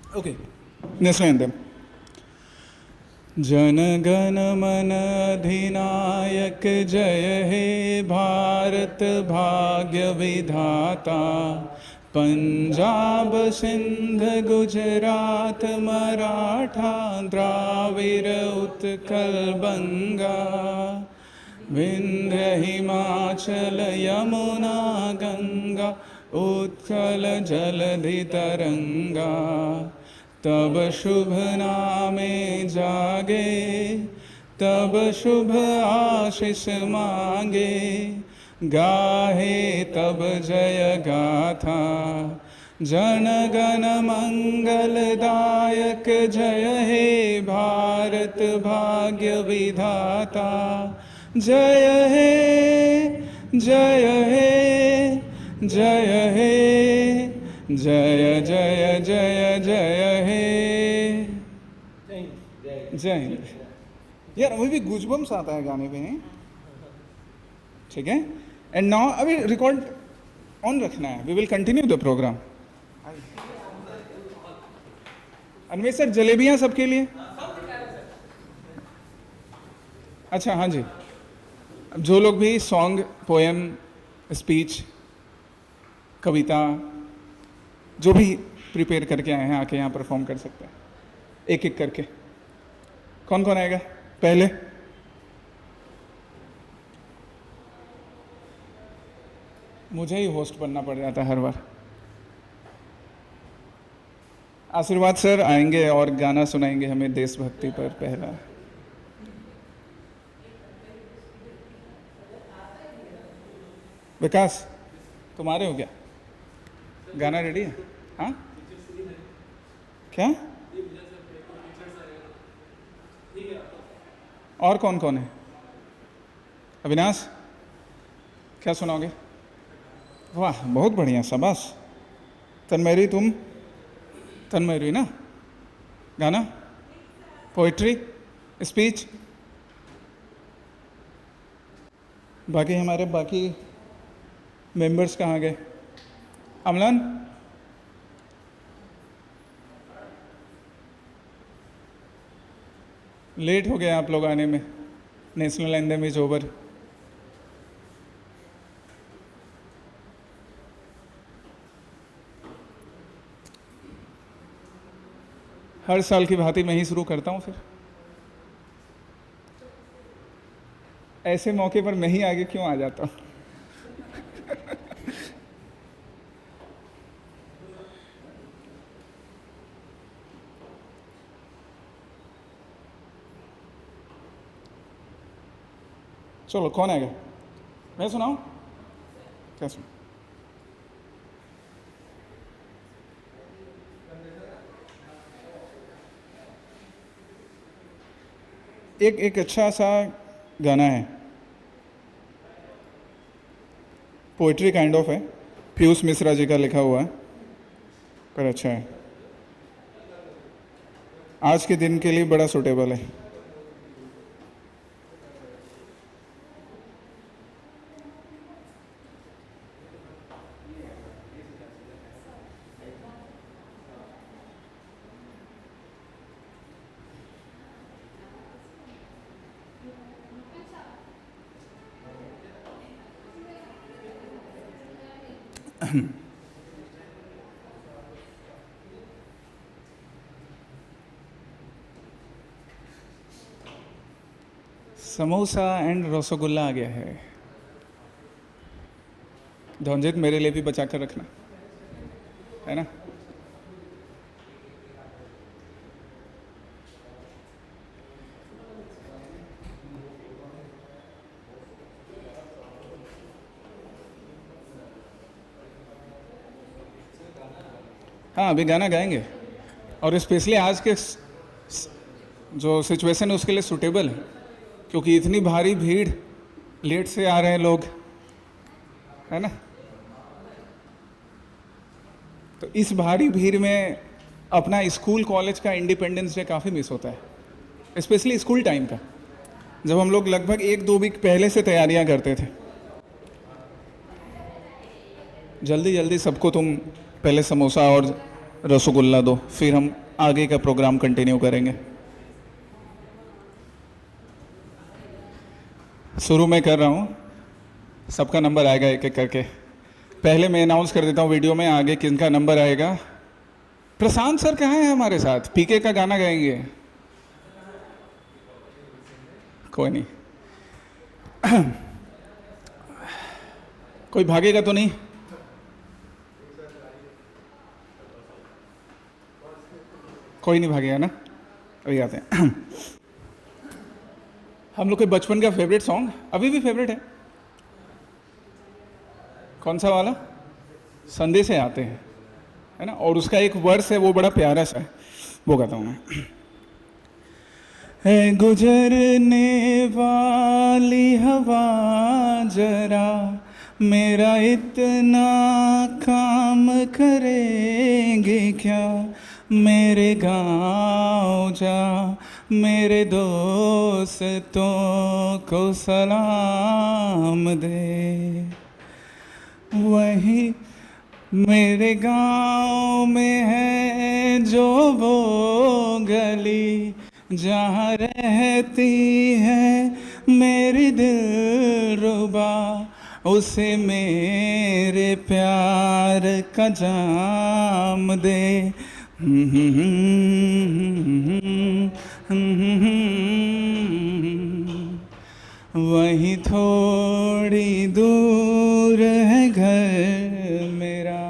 Okay, national anthem. Jana Gana मन अधिनायक जय हे भारत भाग्य विधाता। पंजाब सिंध गुजरात मराठा द्राविड़ उत्कल बंगा। विंध्य हिमाचल यमुना गंगा उत्कल जलधि तरंगा। तब शुभ नामे जागे तब शुभ आशीष मांगे। गाहे तब जय गाथा जन गण मंगलदायक जय हे भारत भाग्य विधाता। जय हे जय हे जय हे जय जय जय जय हे। जय हिंद। यार अभी भी गूजबम्स आता है गाने पे, नहीं? ठीक है। एंड नाउ अभी रिकॉर्ड ऑन रखना है। We will continue the programme. Anvesh sir, जलेबियां सबके लिए? अच्छा, हाँ जी। जो लोग भी सॉन्ग, पोएम, स्पीच, कविता जो भी प्रिपेयर करके आए हैं आके यहाँ परफॉर्म कर सकते हैं, एक एक करके। कौन कौन आएगा पहले? मुझे ही होस्ट बनना पड़ जाता है हर बार। आशीर्वाद सर आएंगे और गाना सुनाएंगे हमें देशभक्ति पर पहला। विकास, तुम्हारे हो क्या? गाना रेडी है? हाँ, क्या? और कौन कौन है? अविनाश, क्या सुनाओगे? वाह, बहुत बढ़िया, शाबाश। तन्मयरी, तुम? तन्मयरी ना? गाना, पोइट्री, स्पीच? बाकी हमारे बाकी मेंबर्स कहाँ गए? अमलान, लेट हो गया आप लोग आने में। National anthem is over. हर साल की भांति मैं ही शुरू करता हूँ फिर। ऐसे मौके पर मैं ही आगे क्यों आ जाता हूँ? चलो, कौन आएगा? मैं सुनाऊं? क्या सुना? एक अच्छा सा गाना है, पोइट्री काइंड ऑफ है, पीयूष मिश्रा जी का लिखा हुआ है, पर अच्छा है। आज के दिन के लिए बड़ा सूटेबल है। समोसा एंड रसगुल्ला आ गया है। धनजीत, मेरे लिए भी बचा कर रखना, है ना? हाँ, अभी गाना गाएंगे और स्पेशली आज के जो सिचुएशन है उसके लिए सूटेबल है, क्योंकि इतनी भारी भीड़, लेट से आ रहे हैं लोग, है ना? तो इस भारी भीड़ में अपना स्कूल कॉलेज का इंडिपेंडेंस डे काफ़ी मिस होता है, स्पेशली स्कूल टाइम का, जब हम लोग लगभग 1-2 वीक पहले से तैयारियां करते थे। जल्दी जल्दी सबको तुम पहले समोसा और रसगुल्ला दो, फिर हम आगे का प्रोग्राम कंटिन्यू करेंगे। शुरू में कर रहा हूँ, सबका नंबर आएगा एक एक करके। पहले मैं अनाउंस कर देता हूँ वीडियो में आगे किनका नंबर आएगा। प्रशांत सर कहाँ हैं हमारे साथ? पीके का गाना गाएंगे? कोई नहीं। कोई भागेगा तो नहीं? कोई नहीं भागेगा ना? अभी आते हैं। हम लोग के बचपन का फेवरेट सॉन्ग, अभी भी फेवरेट है, कौन सा वाला? संदेश से आते हैं, है ना? और उसका एक वर्स है, वो बड़ा प्यारा सा है, वो गाता हूँ मैं। है गुजरने वाली हवा जरा मेरा इतना काम करेगी क्या, मेरे गाँव जा मेरे दोस्तों को सलाम दे। वही मेरे गाँव में है जो वो गली जहाँ रहती है मेरी दिलरुबा, उसे मेरे प्यार का जाम दे। वहीं थोड़ी दूर है घर मेरा,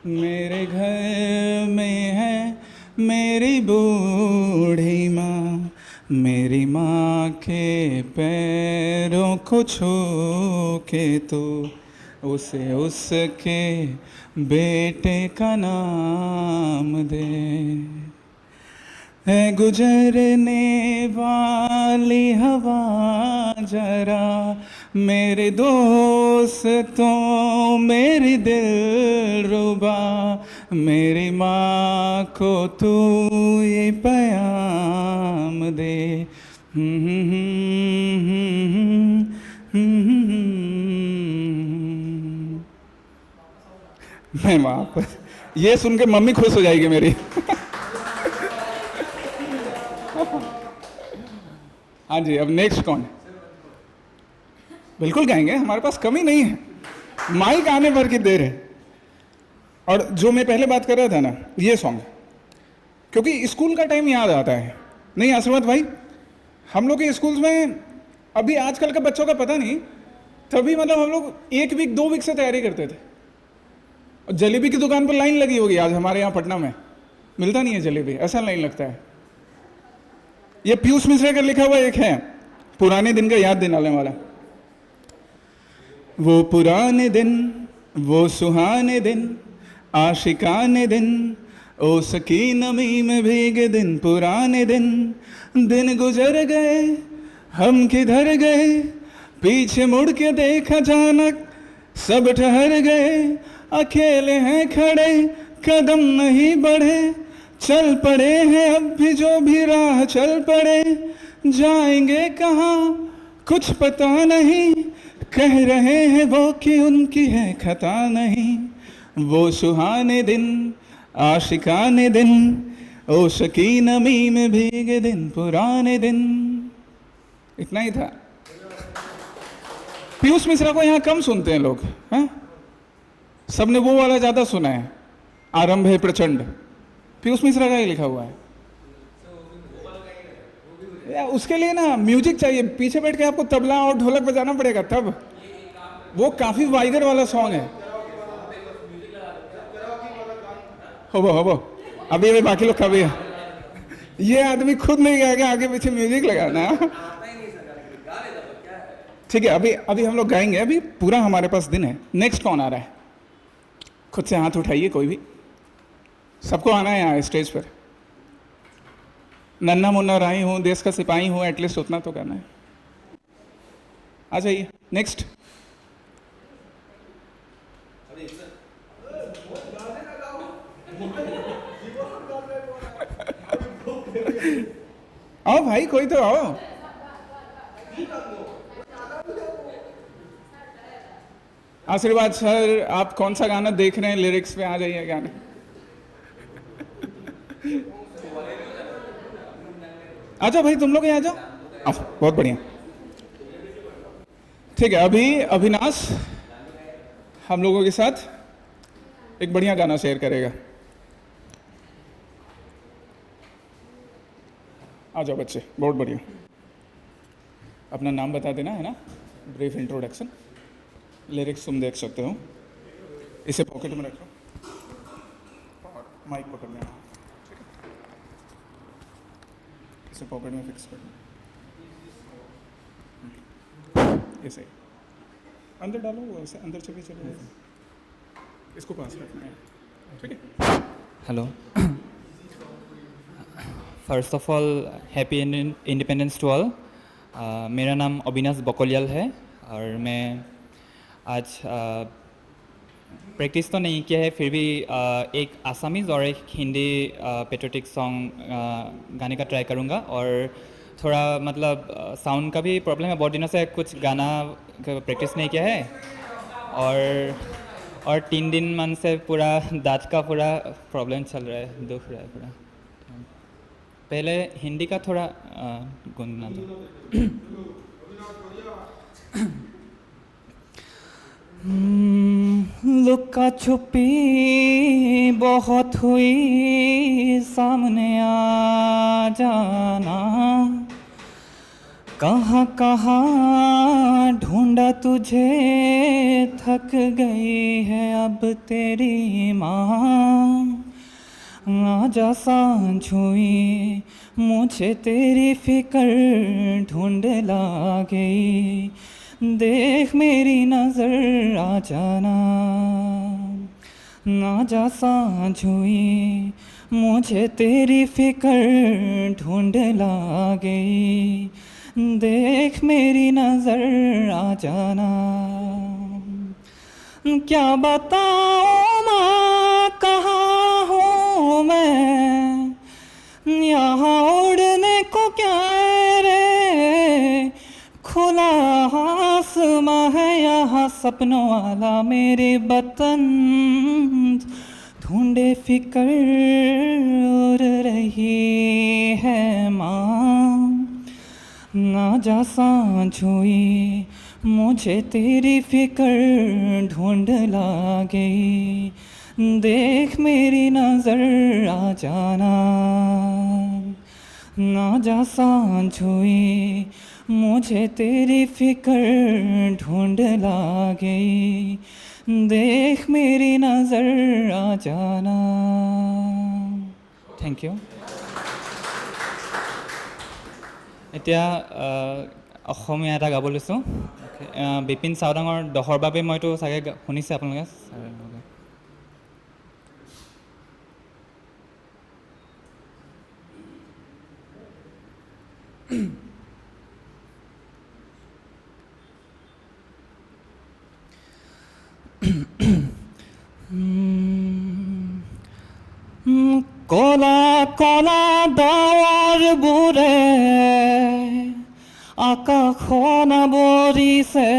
मेरे घर में है मेरी बूढ़ी माँ, मेरी माँ के पैरों को छू के तो उसे उसके बेटे का नाम दे। है गुजरने वाली हवा जरा मेरे दोस्तों मेरी दिलरुबा, मेरी माँ को तू ये पैगाम दे। मैं वहाँ पर, ये सुन के मम्मी खुश हो जाएगी मेरी। हाँ जी, अब नेक्स्ट कौन है? बिल्कुल गाएंगे, हमारे पास कमी नहीं है, माइक आने भर की देर है। और जो मैं पहले बात कर रहा था ना, ये सॉन्ग, क्योंकि स्कूल का टाइम याद आता है, नहीं आशीर्वाद भाई? हम लोग के स्कूल्स में, अभी आजकल का बच्चों का पता नहीं, तभी मतलब हम लोग 1 वीक 2 वीक से तैयारी करते थे। और जलेबी की दुकान पर लाइन लगी होगी, आज हमारे यहाँ पटना में मिलता नहीं है जलेबी, ऐसा लाइन लगता है। ये पीयूष मिश्रा का लिखा हुआ एक है, पुराने दिन का याद दिलाने वाला। वो पुराने दिन, वो सुहाने दिन, आशिकाने दिन, ओ सकी नमी में भीगे दिन, पुराने दिन। दिन गुजर गए, हम किधर गए, पीछे मुड़ के देखा अचानक सब ठहर गए। अकेले हैं खड़े, कदम नहीं बढ़े, चल पड़े हैं अब भी जो भी राह चल पड़े। जाएंगे कहाँ कुछ पता नहीं, कह रहे हैं वो कि उनकी है खता नहीं। वो सुहाने दिन, आशिकाने दिन, ओ शकी नमी में भीगे दिन, पुराने दिन। इतना ही था। पीयूष मिश्रा को यहाँ कम सुनते हैं लोग, हैं? सबने वो वाला ज़्यादा सुना है, आरंभ है प्रचंड, पीयूष मिश्रा का ही लिखा हुआ है। या उसके लिए ना म्यूजिक चाहिए, पीछे बैठ के आपको तबला और ढोलक बजाना पड़ेगा तब। वो काफी वाइगर वाला सॉन्ग है। हो अभी बाकी लोग कभी, ये आदमी खुद नहीं गाएगा, आगे पीछे म्यूजिक लगाना। ठीक है, अभी हम लोग गाएंगे, अभी पूरा हमारे पास दिन है। नेक्स्ट कौन आ रहा है? खुद से हाथ उठाइए कोई भी, सबको आना है यहाँ स्टेज पर। नन्हा मुन्ना राही हूँ, देश का सिपाही हूँ, एटलीस्ट उतना तो करना है। आ जाइए नेक्स्ट। आओ भाई, कोई तो आओ। आशीर्वाद सर, आप कौन सा गाना देख रहे हैं? लिरिक्स पे आ जाइए गाने। आ जाओ भाई, तुम लोग यहाँ आ जाओ। बहुत बढ़िया। ठीक है, अभी अविनाश हम लोगों के साथ एक बढ़िया गाना शेयर करेगा। आ जाओ बच्चे, बहुत बढ़िया। अपना नाम बता देना, है ना, ब्रीफ इंट्रोडक्शन। लिरिक्स तुम देख सकते हो। इसे पॉकेट में रखो और माइक पकड़ लेना, ठीक है। इसे पॉकेट में फिक्स कर लो, ऐसे अंदर डालो, ऐसे अंदर चले चलो, इसको पास रखना है, ठीक है। Hello, first of all happy independence to all. मेरा नाम अविनाश बकलियाल है और मैं आज प्रैक्टिस तो नहीं किया है, फिर भी एक आसामीज़ और एक हिंदी पेट्रियोटिक सॉन्ग गाने का ट्राई करूँगा। और थोड़ा मतलब साउंड का भी प्रॉब्लम है, बहुत दिनों से कुछ गाना प्रैक्टिस नहीं किया है। और 3 दिन मन से पूरा दांत का पूरा प्रॉब्लम चल रहा है, दुख रहा है पूरा। पहले हिंदी का थोड़ा गुनगुना दो। लुका छुपी बहुत हुई, सामने आ जाना। कहाँ कहाँ ढूंढा तुझे, थक गई है अब तेरी माँ। आजा सांझ हुई, मुझे तेरी फिक्र ढूंढ ला गई। देख मेरी नज़र आ जाना। आजा सांझ हुई, मुझे तेरी फिक्र ढूंढ ला गई। देख मेरी नज़र आ जाना। क्या बताऊँ माँ, कहाँ हूँ मैं, यहाँ उड़ने को क्या है रे। खुला आसमां है यहाँ सपनों वाला मेरे वतन। ढूंढे फिक्र उड़ रही है माँ। आजा सांझ हुई, मुझे तेरी फिक्र ढूंढ ला गई। देख मेरी नज़र आ जाना। आजा सांझ हुई, मुझे तेरी फिक्र ढूंढ ला गई। देख मेरी नज़र आ जाना। Thank you. এতিয়া অসমীয়া এটা গাব লৈছোঁ। বিপিন চাওডাঙৰ দহৰ বাবে মইতো চাগে শুনিছে আপোনালোকে। কলা কলা ডাৱৰ বোৰে আকাশখন আৱৰিছে।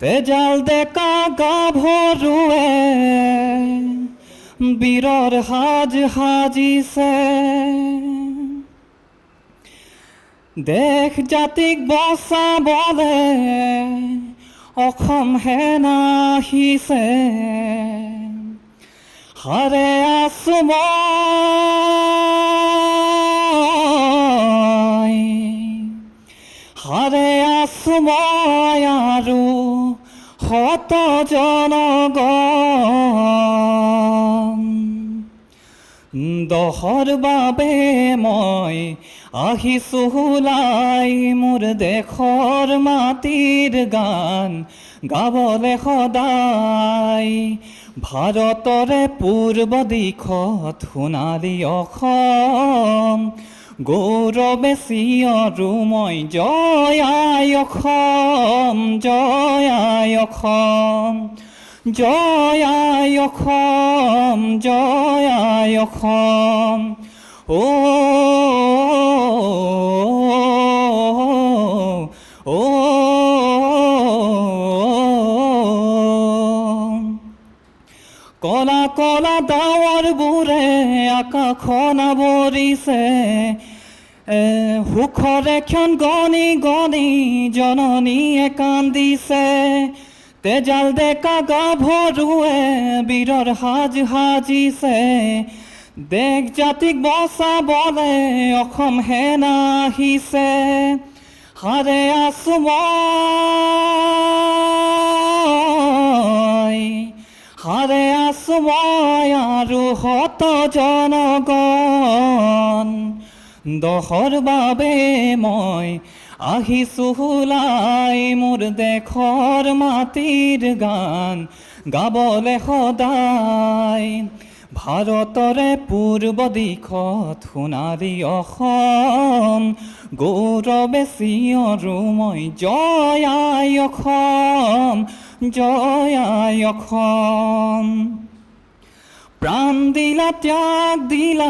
তেজাল ডেকা গাভৰুৱে বীৰৰ সাজ সাজিছে। দেশ জাতিক বচাবলে অসম সেনা আহিছে। হাৰে আছো মই, হাৰে আছো মই আৰু শত জনগণ। দহৰ বাবে মই আহিছো ওলাই, মোৰ দেশৰ মাটিৰ গান গাবলে সদায়। ভাৰতৰে পূৰ্ব দিশত সোণালী অসম, গৌৰৱে চিঞৰো মই জয় আই অসম, জয় আই অসম, জয় আই অসম, জয় আই অসম। ও ও কলা কলা ডাৱৰ ঘৰবোৰে আকাশখন আৱৰিছে সুখৰে ক্ষণ গণি গণি জননীয়ে কান্দিছে তেজাল ডেকা গাভৰুৱে বীৰৰ সাজ সাজিছে দেশ জাতিক বচাবলে অসম সেনা আহিছে হাৰে আছো মই আৰু শত জনগণ দহৰ বাবে মই আহিছোঁ ওলাই মোৰ দেশৰ মাটিৰ গান গাবলে সদায় ভাৰতৰে পূৰ্ব দিশত সোণালী অসম গৌৰৱে চিঞৰো মই জয় আই অসম জয় আই অসম প্ৰাণ দিলা ত্যাগ দিলা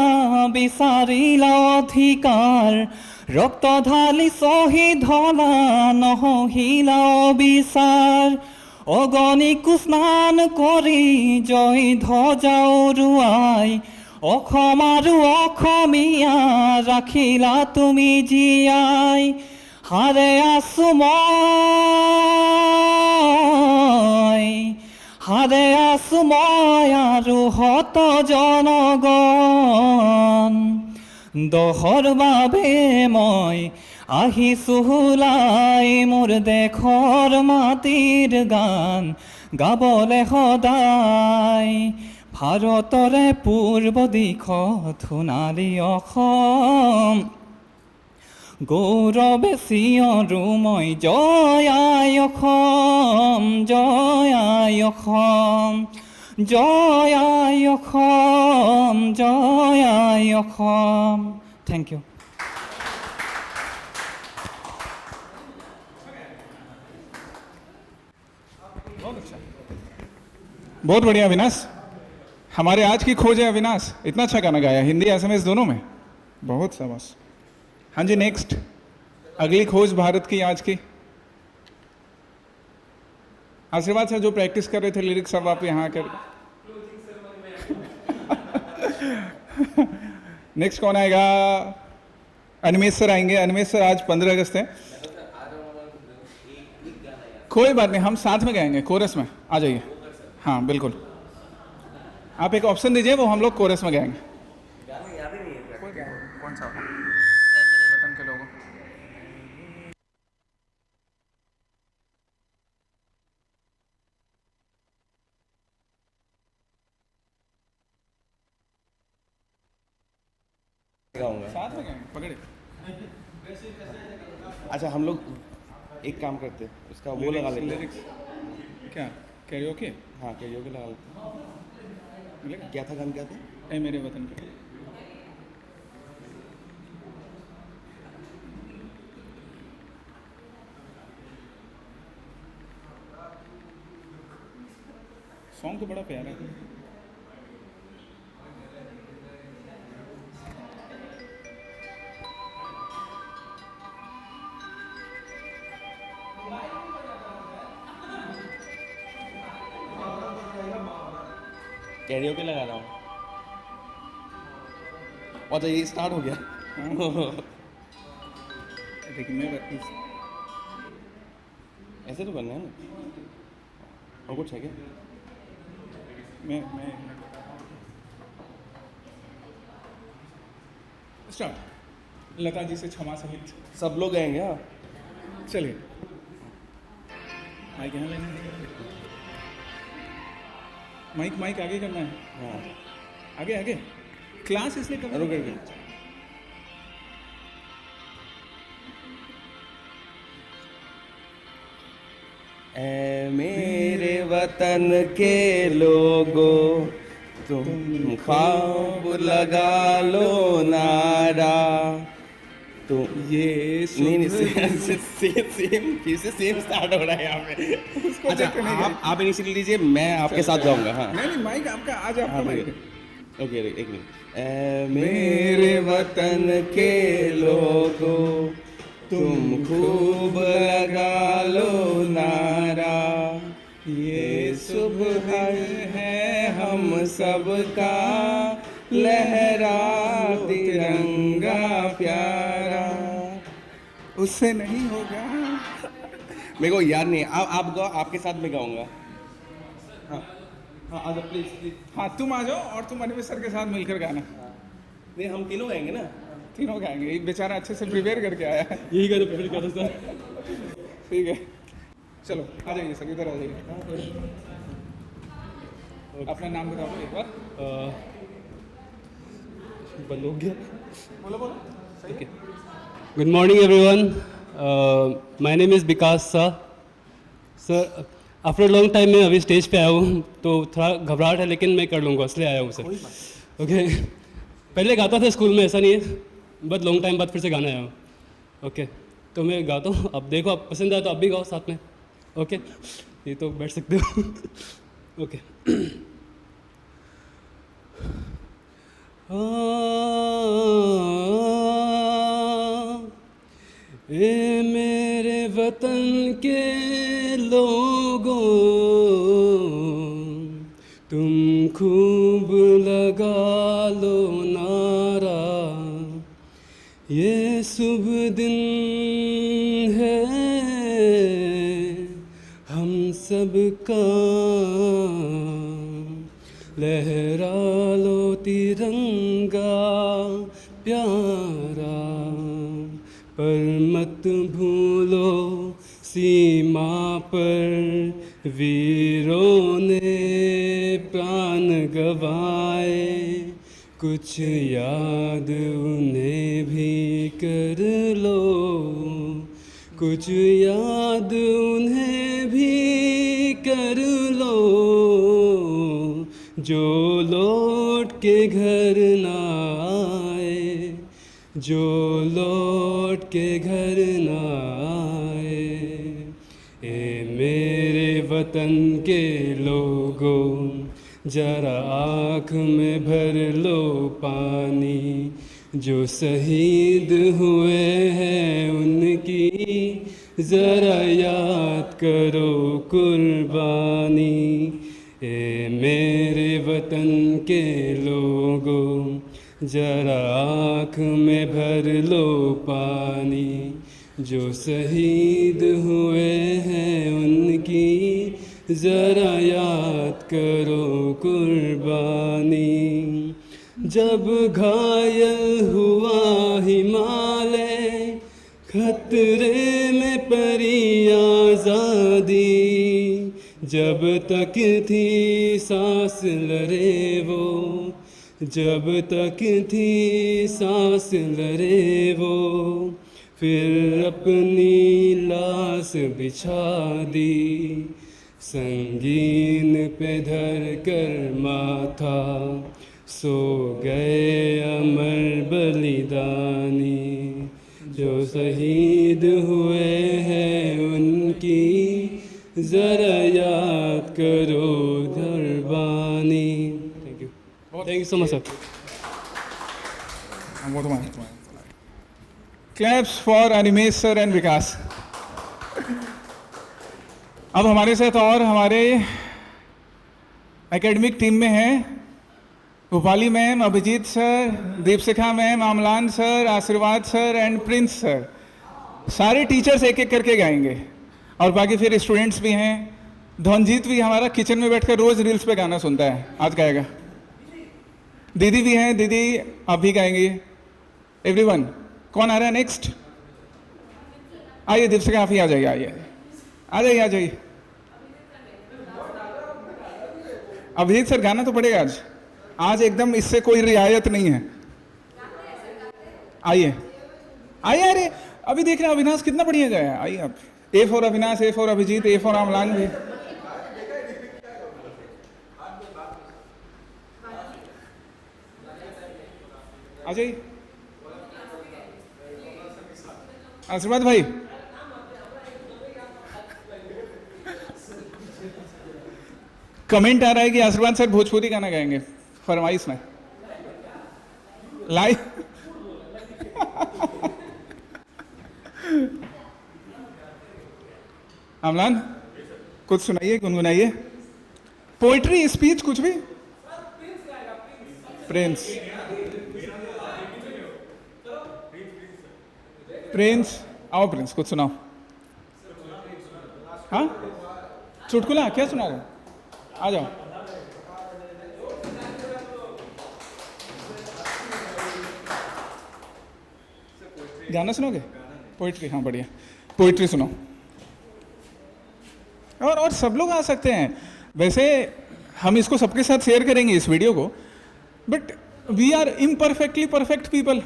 বিচাৰিলা অধিকাৰ ৰক্ত ঢালি শ্বহীদ হলা নহহিলা অবিচাৰ অগণিকো স্নান কৰি জয় ধ্বজা উৰুৱাই অসম আৰু অসমীয়া ৰাখিলা তুমি জীয়াই হাৰে আছো মই আৰু শত জনগণ দহৰ বাবে মই আহিছোঁ ওলাই মোৰ দেশৰ মাটিৰ গান গাবলে সদায় ভাৰতৰে পূৰ্ব দিশত সোণালী অসম গৌৰৱে চিঞৰো মই জয় আই অসম জয় আই অসম জয় আই অসম জয় আই অসম থেংক ইউ बहुत बढ़िया अविनाश हमारे आज की खोज है अविनाश इतना अच्छा गाना गाया हिंदी एसएमएस दोनों में बहुत शाबाश हाँ जी नेक्स्ट अगली खोज भारत की आज की आशीर्वाद सर जो प्रैक्टिस कर रहे थे लिरिक्स सब आप यहाँ कर नेक्स्ट कौन आएगा अनिमेश सर आएंगे अनिमेश सर आज 15 अगस्त है कोई बात नहीं हम साथ में गाएंगे कोरस में आ जाइए हाँ बिल्कुल आप एक ऑप्शन दीजिए वो हम लोग कोरस में गाएंगे कौन सा मेरे वतन के लोगों साथ में गाएंगे पकड़े अच्छा हम लोग एक काम करते हैं उसका वो लगा लेते हैं क्या कैरियोके हाँ कैरियोके लगा लेते हैं क्या था गान क्या था ए मेरे वतन के सॉन्ग तो बड़ा प्यारा है कैरियोके लगा रहा हूँ और तो ये स्टार्ट हो गया देखिए मैं ऐसे तो करना है ना और कुछ है क्या मैं स्टार्ट लता जी से क्षमा सहित सब लोग गाएंगे हाँ चलिए माइक यहाँ लेना है माइक आगे करना है हाँ आगे आगे क्लास इसलिए करना रुक रुक ऐ मेरे वतन के लोगों तुम ख्वाब लगा लो नारा तुम ये नहीं सेम फिर से सेम स्टार्ट हो रहा है यहाँ पे अच्छा आप इनिशिएटिव लीजिए मैं आपके साथ जाऊंगा हाँ नहीं माइक आपका आज आपका माइक ओके एक मिनट मेरे वतन के लोगों तुम खूब लगा लो नारा ये सुबह है हम सबका लहरा तिरंगा प्यारा। उससे नहीं होगा। मेरे को याद नहीं, आप गाओ, आपके साथ मैं गाऊंगा। हाँ हाँ, आ जाओ प्लीज प्लीज। हाँ तुम आ जाओ और तुम अनिमेश सर के साथ मिलकर गाना। नहीं, हम तीनों गाएंगे ना। तीनों गाएंगे, ये बेचारा अच्छे से प्रिपेयर करके आया है। यही गाना प्रिपेयर करो सर। ठीक है, चलो आ जाइए सर, इधर आ जाइए। अपना नाम बताओ एक बार। बंद हो गया। बोलो बोलो। Okay. Good morning, everyone. My name is Vikas Shah. Sir, after a long time मैं अभी स्टेज पे आया हूँ तो थोड़ा घबराहट है, लेकिन मैं कर लूँगा, इसलिए आया हूँ सर। ओके, पहले गाता था स्कूल में, ऐसा नहीं है, बहुत लॉन्ग टाइम बाद फिर से गाना आया हूँ। ओके, तो मैं गाता हूँ, अब देखो आप पसंद आए तो आप भी गाओ साथ में। ओके, ये तो बैठ सकते हो। ओके। ए मेरे वतन के लोगों, तुम खूब लगा लो नारा, ये शुभ दिन है हम सबका, लहरा लो तिरंगा प्यारा, पर मत भूलो सीमा पर वीरों ने प्राण गवाए, कुछ याद उन्हें भी कर लो, कुछ याद उन्हें भी कर लो, जो लौट के घर ना आए, जो लौट के घर ना आए। ए मेरे वतन के लोगों, जरा आँख में भर लो पानी, जो शहीद हुए हैं उनकी जरा याद करो कुर्बानी। ए मेरे वतन के लोगों, जरा आँख में भर लो पानी, जो शहीद हुए हैं उनकी जरा याद करो कुर्बानी। जब घायल हुआ हिमालय, खतरे में पड़ी आज़ादी, जब तक थी सांस लड़े वो, जब तक थी सांस लड़े वो, फिर अपनी लाश बिछा दी, संगीन पे धर कर माथा, सो गए अमर बलिदानी, जो शहीद हुए हैं उनकी जरा याद करो कुर्बानी। Thank you so much sir. वो तुम्हारा claps for Animesh sir and Vikas. अब हमारे साथ और हमारे एकेडमिक टीम में हैं Rupali ma'am, Abhijit sir, Deepshikha ma'am, Amlan sir, Ashirwad sir and Prince sir. सारे टीचर्स एक एक करके गाएंगे और बाकी फिर स्टूडेंट्स भी हैं। धनजीत भी हमारा किचन में बैठकर रोज रील्स पे गाना सुनता है, आज गाएगा। दीदी भी हैं, दीदी आप भी गाएंगी। एवरीवन, कौन आ रहा है नेक्स्ट? आइए दीपशिखा, आप ही आ जाइए, आइए आ जाइए, आ जाइए। अभिजीत सर गाना तो पड़ेगा आज, आज एकदम इससे कोई रियायत नहीं है। आइए आइए, अरे अभी देख रहे हैं अविनाश कितना बढ़िया गाया। आइए आप। A for Avinash, A for Abhijit, A for Amlan भी। आ जाइए। आशीर्वाद भाई, कमेंट आ रहा है कि आशीर्वाद सर भोजपुरी गाना गाएंगे, फरमाइश में लाइव। अमलान कुछ सुनाइए, गुनगुनाइए। पोइट्री, स्पीच, कुछ भी। प्रिंस, प्रिंस आओ, प्रिंस कुछ सुनाओ। हाँ, चुटकुला क्या सुना रहे, आ जाओ। गाना सुनोगे? पोइट्री, हाँ बढ़िया, पोइट्री सुनो। और सब लोग आ सकते हैं। वैसे हम इसको सबके साथ शेयर करेंगे इस वीडियो को, but we are imperfectly perfect people.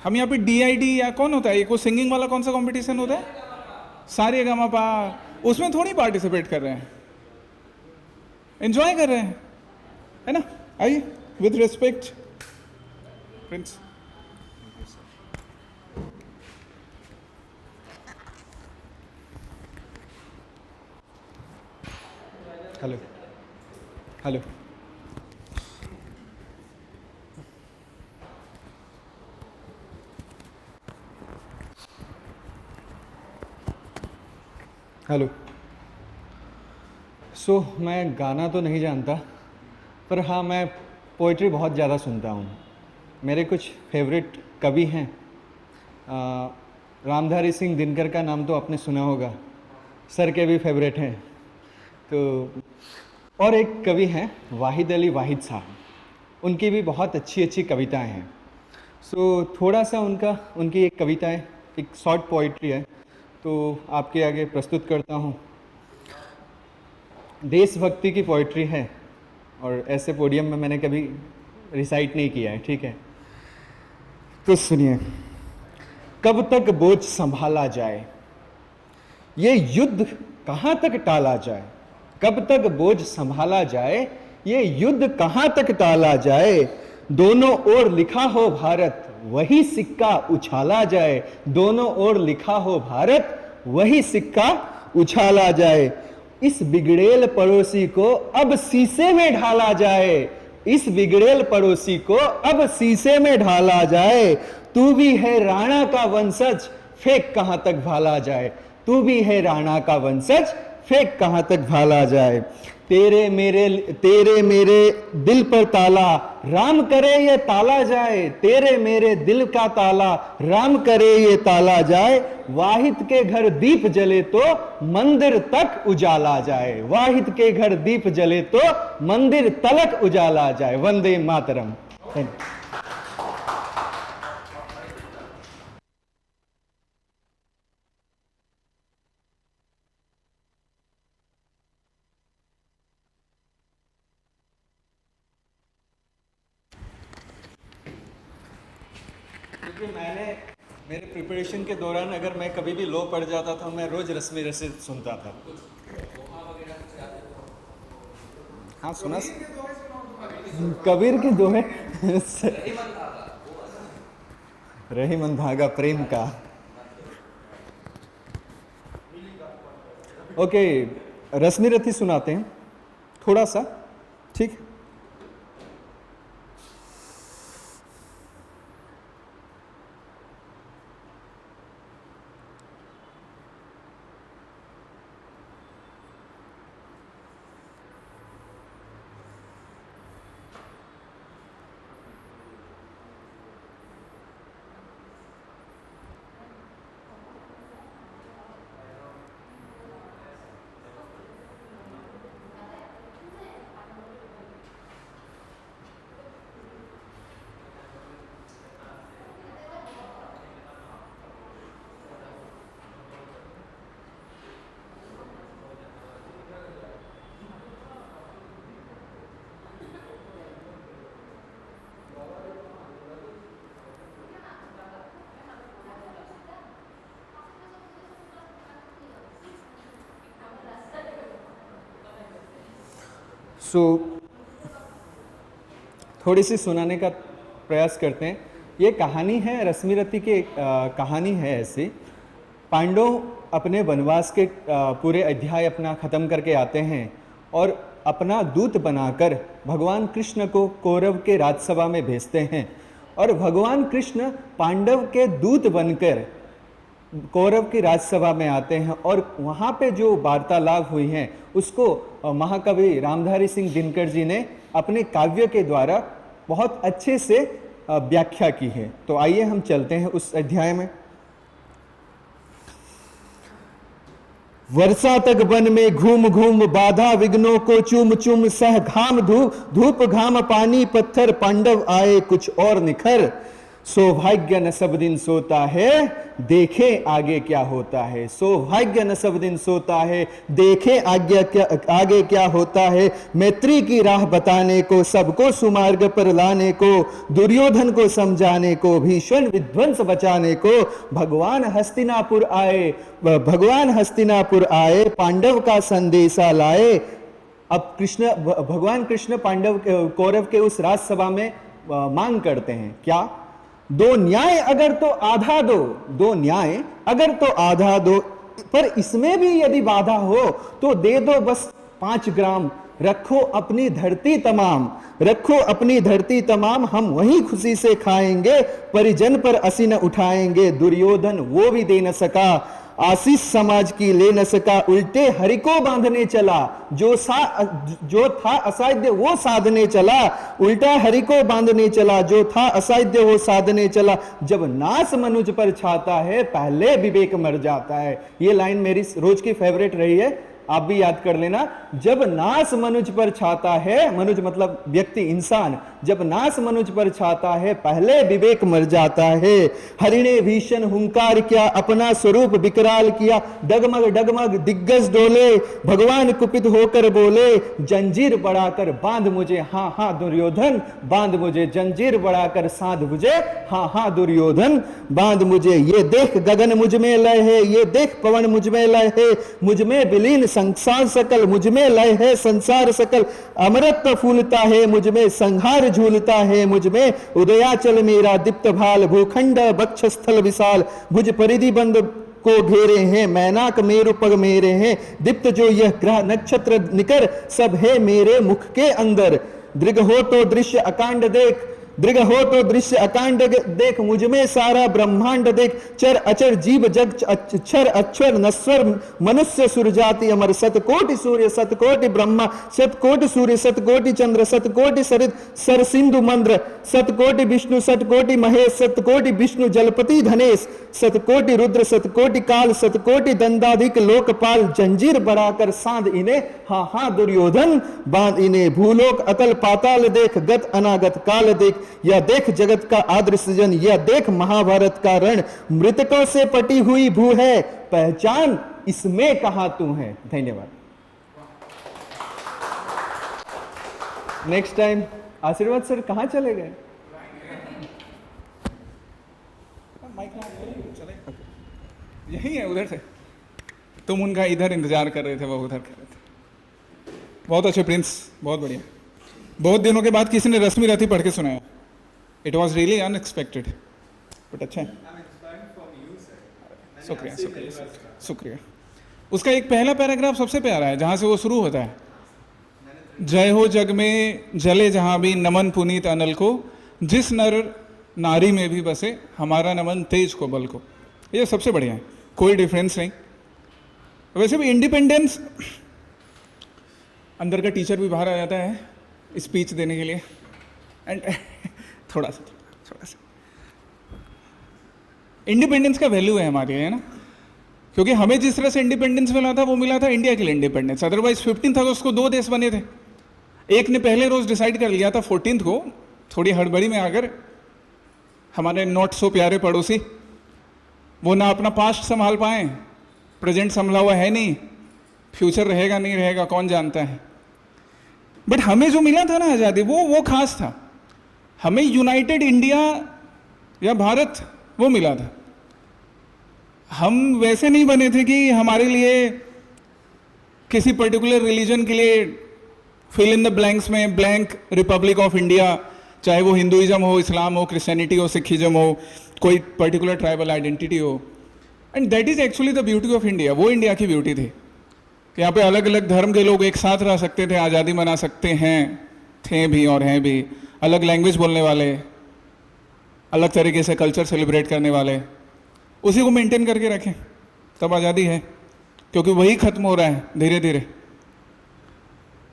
हम यहाँ पे DID या कौन होता है, ये कोई सिंगिंग वाला कौन सा कंपटीशन होता है, सारेगामापा, उसमें थोड़ी पार्टिसिपेट कर रहे हैं, एंजॉय कर रहे हैं, है ना। आइए, with respect Prince. Hello hello, hello. मैं गाना तो नहीं जानता, पर हाँ मैं पोइट्री बहुत ज़्यादा सुनता हूँ। मेरे कुछ फेवरेट कवि हैं। रामधारी सिंह दिनकर का नाम तो आपने सुना होगा, सर के भी फेवरेट हैं। तो और एक कवि हैं वाहिद अली वाहिद साहब, उनकी भी बहुत अच्छी अच्छी कविताएं हैं। थोड़ा सा उनकी एक कविताएं, एक शॉर्ट पोइट्री है, तो आपके आगे प्रस्तुत करता हूँ। देशभक्ति की पोइट्री है और ऐसे पोडियम में मैंने कभी रिसाइट नहीं किया है, ठीक है। तो सुनिए। कब तक बोझ संभाला जाए, ये युद्ध कहाँ तक टाला जाए। कब तक बोझ संभाला जाए, ये युद्ध कहाँ तक टाला जाए। दोनों ओर लिखा हो भारत, वही सिक्का उछाला जाए। दोनों ओर लिखा हो भारत, वही सिक्का उछाला जाए। इस बिगड़ेल पड़ोसी को अब शीशे में ढाला जाए। इस बिगड़ेल पड़ोसी को अब शीशे में ढाला जाए। तू भी है राणा का वंशज, फेंक कहां तक भाला जाए। तू भी है राणा का वंशज, फेंक कहां तक भाला जाए। तेरे मेरे दिल पर ताला, राम करे ये ताला जाए। तेरे मेरे दिल का ताला, राम करे ये ताला जाए। वाहिद के घर दीप जले तो मंदिर तक उजाला जाए। वाहिद के घर दीप जले तो मंदिर तलक उजाला जाए। वंदे मातरम। क्योंकि मेरे प्रिपरेशन के दौरान अगर मैं कभी भी लो पड़ जाता था, मैं रोज रस्मी रसीद सुनता था। हाँ सुना, कबीर के दोहे। रही मन धागा प्रेम का। ओके, रश्मि रथी सुनाते हैं थोड़ा सा, ठीक। थोड़ी सी सुनाने का प्रयास करते हैं। ये कहानी है रश्मि रथी की, कहानी है ऐसी। पांडव अपने वनवास के पूरे अध्याय अपना ख़त्म करके आते हैं और अपना दूत बनाकर भगवान कृष्ण को कौरव के राजसभा में भेजते हैं। और भगवान कृष्ण पांडव के दूत बनकर कौरव की राजसभा में आते हैं और वहाँ पे जो वार्तालाप हुई हैं उसको महाकवि रामधारी सिंह दिनकर जी ने अपने काव्य के द्वारा बहुत अच्छे से व्याख्या की है। तो आइए हम चलते हैं उस अध्याय में। वर्षा तक वन में घूम घूम बाधा विघ्नों को चूम चूम सह घाम धूप घाम पानी पत्थर पांडव आए कुछ और निखर। सौभाग्य न सब दिन सोता है देखे आगे क्या होता है। सौभाग्य न सब दिन सोता है देखे आगे क्या होता है। मैत्री की राह बताने को सबको सुमार्ग पर लाने को दुर्योधन को समझाने को भीषण विध्वंस बचाने को भगवान हस्तिनापुर आए पांडव का संदेशा लाए। अब भगवान कृष्ण पांडव कौरव के उस राजसभा में मांग करते हैं क्या? दो न्याय अगर तो आधा दो, दो न्याय अगर तो आधा दो, पर इसमें भी यदि बाधा हो तो दे दो बस 5 ग्राम। रखो अपनी धरती तमाम हम वहीं खुशी से खाएंगे। परिजन पर असी न उठाएंगे दुर्योधन वो भी दे न सका। आशीष समाज की ले न सका उल्टे हरि को बांधने चला। जो था असाध्य वो साधने चला। उल्टा हरि को बांधने चला जो था असाध्य वो साधने चला। जब नास मनुज पर छाता है पहले विवेक मर जाता है। ये लाइन मेरी रोज की फेवरेट रही है, आप भी याद कर लेना। जब नास मनुज पर छाता है, मनुज मतलब व्यक्ति इंसान, जब नास मनुज पर छाता है पहले विवेक मर जाता है। हरि ने भीषण हुंकार किया अपना स्वरूप विकराल किया। डगमग डगमग दिग्गज डोले भगवान कुपित होकर बोले जंजीर बढ़ाकर बांध मुझे हाँ हाँ दुर्योधन बांध मुझे। जंजीर बढ़ाकर साध मुझे हाँ हाँ दुर्योधन बांध मुझे। ये देख गगन मुझ में लय है, ये देख पवन मुझ में लय है। मुझ में विलीन संसार सकल, मुझ में लय है संसार सकल। अमृत फूलता है मुझ में, संहार झूलता है मुझ में। उदयाचल मेरा दीप्त भाल, भूखंड वक्षस्थल विशाल। भुज परिधि बंद को घेरे हैं, मैनाक मेरु पग मेरे हैं। दीप्त जो यह ग्रह नक्षत्र निकर, सब है मेरे मुख के अंदर। दृग हो तो दृश्य अकांड देख, दृग हो तो दृश्य अकांड देख। मुझ में सारा ब्रह्मांड देख। चर अचर जीव जग क्षर अक्षर नश्वर मनुष्य सुरजाति अमर। सतकोटि सूर्य सतकोटि ब्रह्मा, सतकोटि सूर्य सतकोटि चंद्र, सतकोटि सरित सर सिंधु मंद्र। सतकोटि विष्णु सतकोटि महेश, सतकोटि विष्णु जलपति धनेश। सतकोटि रुद्र सतकोटि काल, सतकोटि दंडाधिक लोकपाल। जंजीर बढ़ाकर साध इन्हें हाँ हाँ दुर्योधन बांध इन्हें। भूलोक अतल पाताल देख, गत अनागत काल देख। यह देख जगत का आद्र सृजन, यह देख महाभारत का रण। मृतकों से पटी हुई भू है, पहचान इसमें कहां तू है। धन्यवाद। नेक्स्ट टाइम आशीर्वाद सर कहां चले गए? यही है, उधर से तुम उनका इधर इंतजार कर रहे थे, वो उधर कर रहे थे। बहुत अच्छे प्रिंस, बहुत बढ़िया। बहुत दिनों के बाद किसी ने रश्मि रथी पढ़ के सुनाया। It was really unexpected, but अच्छा है। शुक्रिया शुक्रिया शुक्रिया। उसका एक पहला पैराग्राफ सबसे प्यारा है, जहाँ से वो शुरू होता है। जय हो जग में जले जहाँ भी नमन पुनीत अनल को। जिस नर नारी में भी बसे हमारा नमन तेज को बल को। ये सबसे बढ़िया है, कोई डिफरेंस नहीं। वैसे भी इंडिपेंडेंस, अंदर का टीचर भी बाहर आ जाता है स्पीच देने के लिए। एंड थोड़ा सा इंडिपेंडेंस का वैल्यू है हमारे, है ना? क्योंकि हमें जिस तरह से इंडिपेंडेंस मिला था वो मिला था इंडिया के लिए इंडिपेंडेंस। अदरवाइज 15 अगस्त को 2 देश बने थे। एक ने पहले रोज डिसाइड कर लिया था 14 को, थोड़ी हड़बड़ी में आकर हमारे नॉट सो प्यारे पड़ोसी, वो ना अपना पास्ट संभाल पाए, प्रेजेंट संभला हुआ है नहीं, फ्यूचर रहेगा नहीं रहेगा कौन जानता है। बट हमें जो मिला था ना आज़ादी, वो खास था। हमें यूनाइटेड इंडिया या भारत वो मिला था। हम वैसे नहीं बने थे कि हमारे लिए किसी पर्टिकुलर रिलीजन के लिए फिल इन द ब्लैंक्स में ब्लैंक रिपब्लिक ऑफ इंडिया, चाहे वो हिंदुइज्म हो, इस्लाम हो, क्रिश्चियनिटी हो, सिखिज्म हो, कोई पर्टिकुलर ट्राइबल आइडेंटिटी हो। And that is actually the beauty of India. वो इंडिया की ब्यूटी थी कि यहाँ पे अलग अलग धर्म के लोग एक साथ रह सकते थे, आज़ादी मना सकते हैं, थे भी और हैं भी। अलग लैंग्वेज बोलने वाले, अलग तरीके से कल्चर सेलिब्रेट करने वाले, उसी को मेंटेन करके रखें तब आज़ादी है। क्योंकि वही खत्म हो रहा है धीरे धीरे।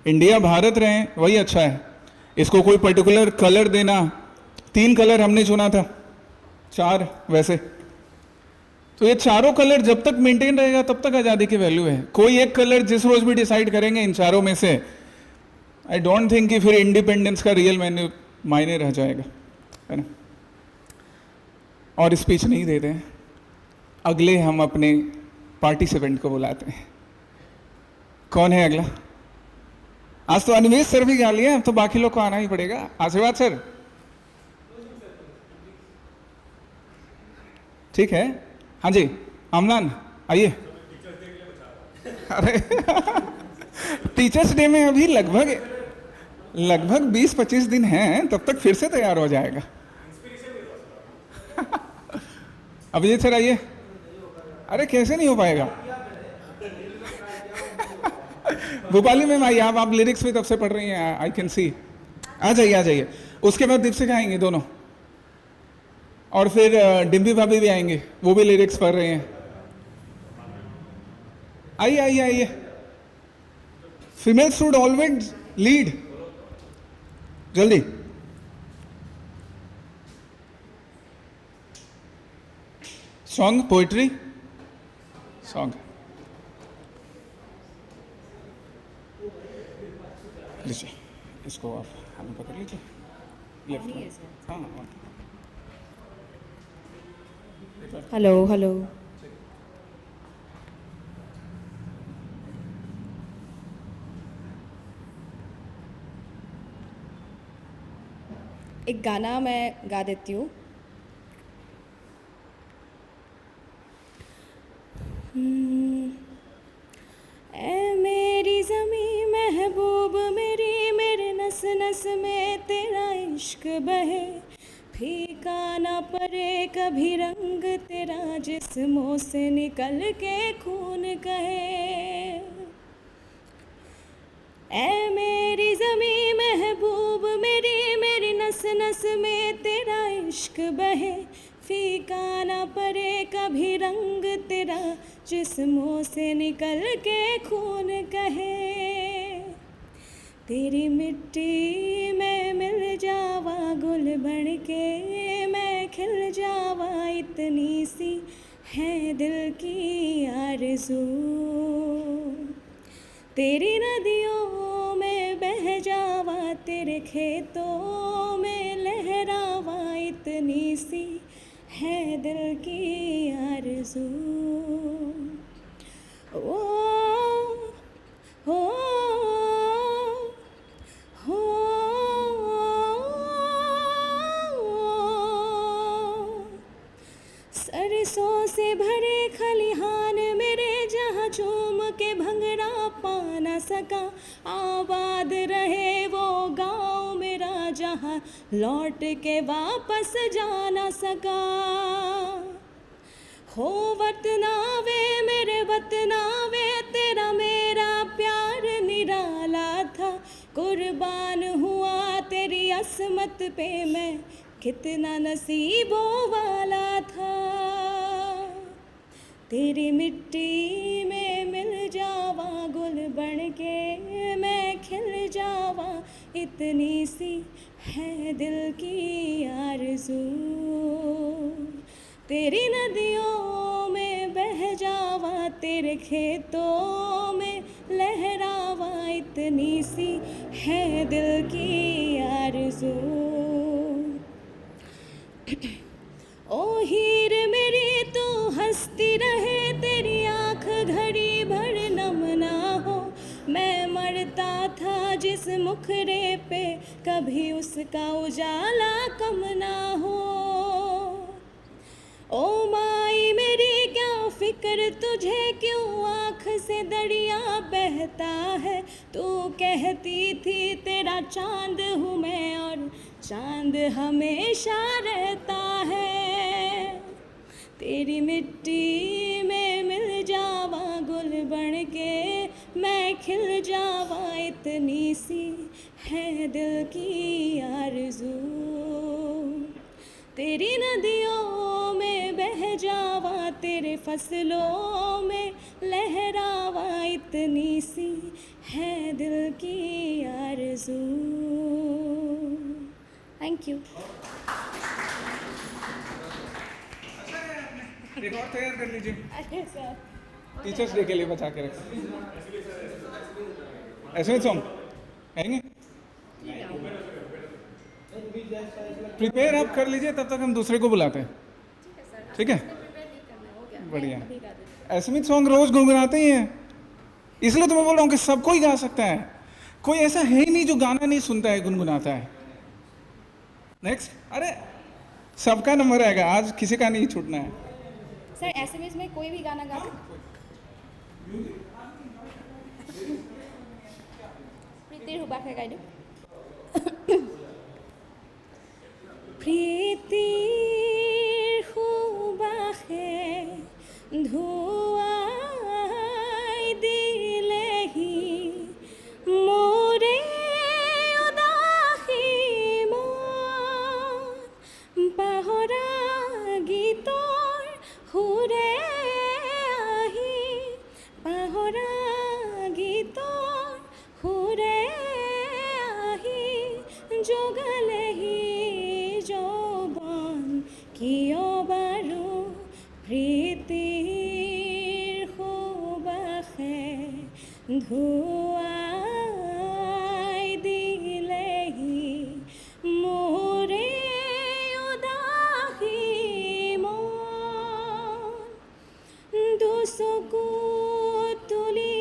इंडिया भारत रहें वही अच्छा है। इसको कोई पर्टिकुलर कलर देना, 3 कलर हमने चुना था, 4 वैसे, तो ये चारों कलर जब तक मेंटेन रहेगा तब तक आज़ादी की वैल्यू है। कोई एक कलर जिस रोज भी डिसाइड करेंगे इन चारों में से, आई डोंट थिंक कि फिर इंडिपेंडेंस का रियल मायने रह जाएगा, है ना। और स्पीच नहीं देते हैं, अगले हम अपने पार्टिसिपेंट को बुलाते हैं। कौन है अगला? आज तो अनिमेश सर भी गा लिए, अब तो बाकी लोग को आना ही पड़ेगा। आशीर्वाद सर, ठीक है। हाँ जी, अमलान आइए। अरे टीचर्स डे में अभी लगभग 20-25 दिन हैं, तब तक फिर से तैयार हो जाएगा। अभिजीत सर आइए। अरे कैसे नहीं हो पाएगा? भोपाली मैम आइए, आप लिरिक्स भी तब से पढ़ रही हैं, आई कैन सी। आ जाइए। उसके बाद दीपशिखा आएंगे दोनों, और फिर डिम्पी भाभी भी आएंगे, वो भी लिरिक्स पढ़ रहे हैं। आइए। फीमेल शुड ऑलवेज लीड, जल्दी। Song, poetry, song. लीजिए, इसको आप हमें पकड़ लीजिए, लेफ्ट। हाँ। हेलो। एक गाना मैं गा देती हूँ। ऐ मेरी ज़मीं महबूब मेरी, मेरे नस नस में तेरा इश्क बहे, फीका ना पड़े कभी रंग तेरा, जिस्मों से निकल के खून कहे। ऐ मेरी ज़मीं महबूब मेरी, मेरी नस नस में तेरा इश्क बहे, फीका ना पड़े कभी रंग तेरा, जिस्मों से निकल के खून कहे। तेरी मिट्टी में मिल जावा गुल बन के, मैं खिल जावा, इतनी सी है दिल की आरज़ू। तेरी नदियों में बह जावा, तेरे खेतों में लहरावा, इतनी सी है दिल की आरज़ू। ओ सरसों से भरे खलिहान मेरे, जहाँ झूम के भंगड़ा पा ना सका, आबाद रहे वो गाँव मेरा, जहाँ लौट के वापस जा ना सका। हो वतनावे मेरे वतनावे, तेरा मेरा प्यार निराला था, कुर्बान हुआ तेरी असमत पे मैं, कितना नसीबों वाला था। तेरी मिट्टी में मिल जावा गुल बन के, मैं खिल जावा, इतनी सी है दिल की आरज़ू। तेरी नदियों में बह जावा, तेरे खेतों में लहरावा, इतनी सी है दिल की आरज़ू। ओ हीर मेरी तू हंसती रहे, तेरी आँख घड़ी भर नम ना हो, मैं मरता था जिस मुखड़े पे, कभी उसका उजाला कम ना हो। ओ माई मेरी क्या फिक्र तुझे, क्यों आँख से दरिया बहता है, तू कहती थी तेरा चांद हूँ मैं, और चांद हमेशा रहता है। तेरी मिट्टी में मिल जावा गुल बन के, मैं खिल जावा, इतनी सी है दिल की आरज़ू। तेरी नदियों में बह जावा, तेरे फसलों में लहरावा, इतनी सी है दिल की आरज़ू। Thank you. एक और तैयार कर लीजिए, अरे सर, टीचर्स डे के लिए बचा के रखें। ऐसे सॉन्ग कहेंगे, प्रिपेयर आप कर लीजिए, तब तक हम दूसरे को बुलाते हैं। ठीक है, बढ़िया। ऐसे सॉन्ग रोज गुनगुनाते ही हैं, इसलिए तो मैं बोल रहा हूँ कि सब कोई गा सकता है, कोई ऐसा है ही नहीं जो गाना नहीं सुनता है, गुनगुनाता है। नेक्स्ट, अरे सबका नंबर आएगा आज, किसी का नहीं छूटना है। सर एसएमएस में कोई भी गाना गा प्रीतिर हुबाके गाई दिওঁ। प्रीतिर हुबाके ধুৱাই দিলেহি মোৰে উদাসী মন, পাহৰা গীতৰ সুৰে আহি, পাহৰা গীতৰ সুৰে আহি জগালেহি যৌৱন, কিয় বাৰু প্ৰীতিৰ সুবাসে ধুৱাই দিলেহি মোৰে উদাসী মন, দুচকু তুলি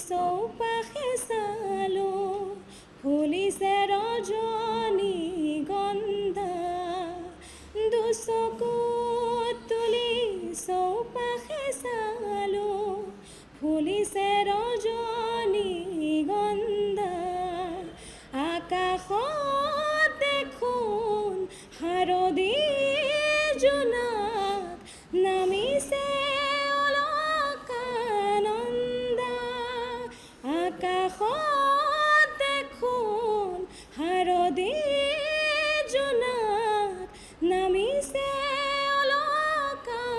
চৌপাশে চালো, ফুলিছে ৰজনী গন্ধা, দুচকু তুলি চৌপাশে চালো, ফুলিছে ৰজনী গন্ধা, আকাশত দেখোন শাৰদী জোনাক নামিছে অলকানন্দা, আকাশত দেখোন শাৰদী জোনাক নামিছে অলকানন্দা,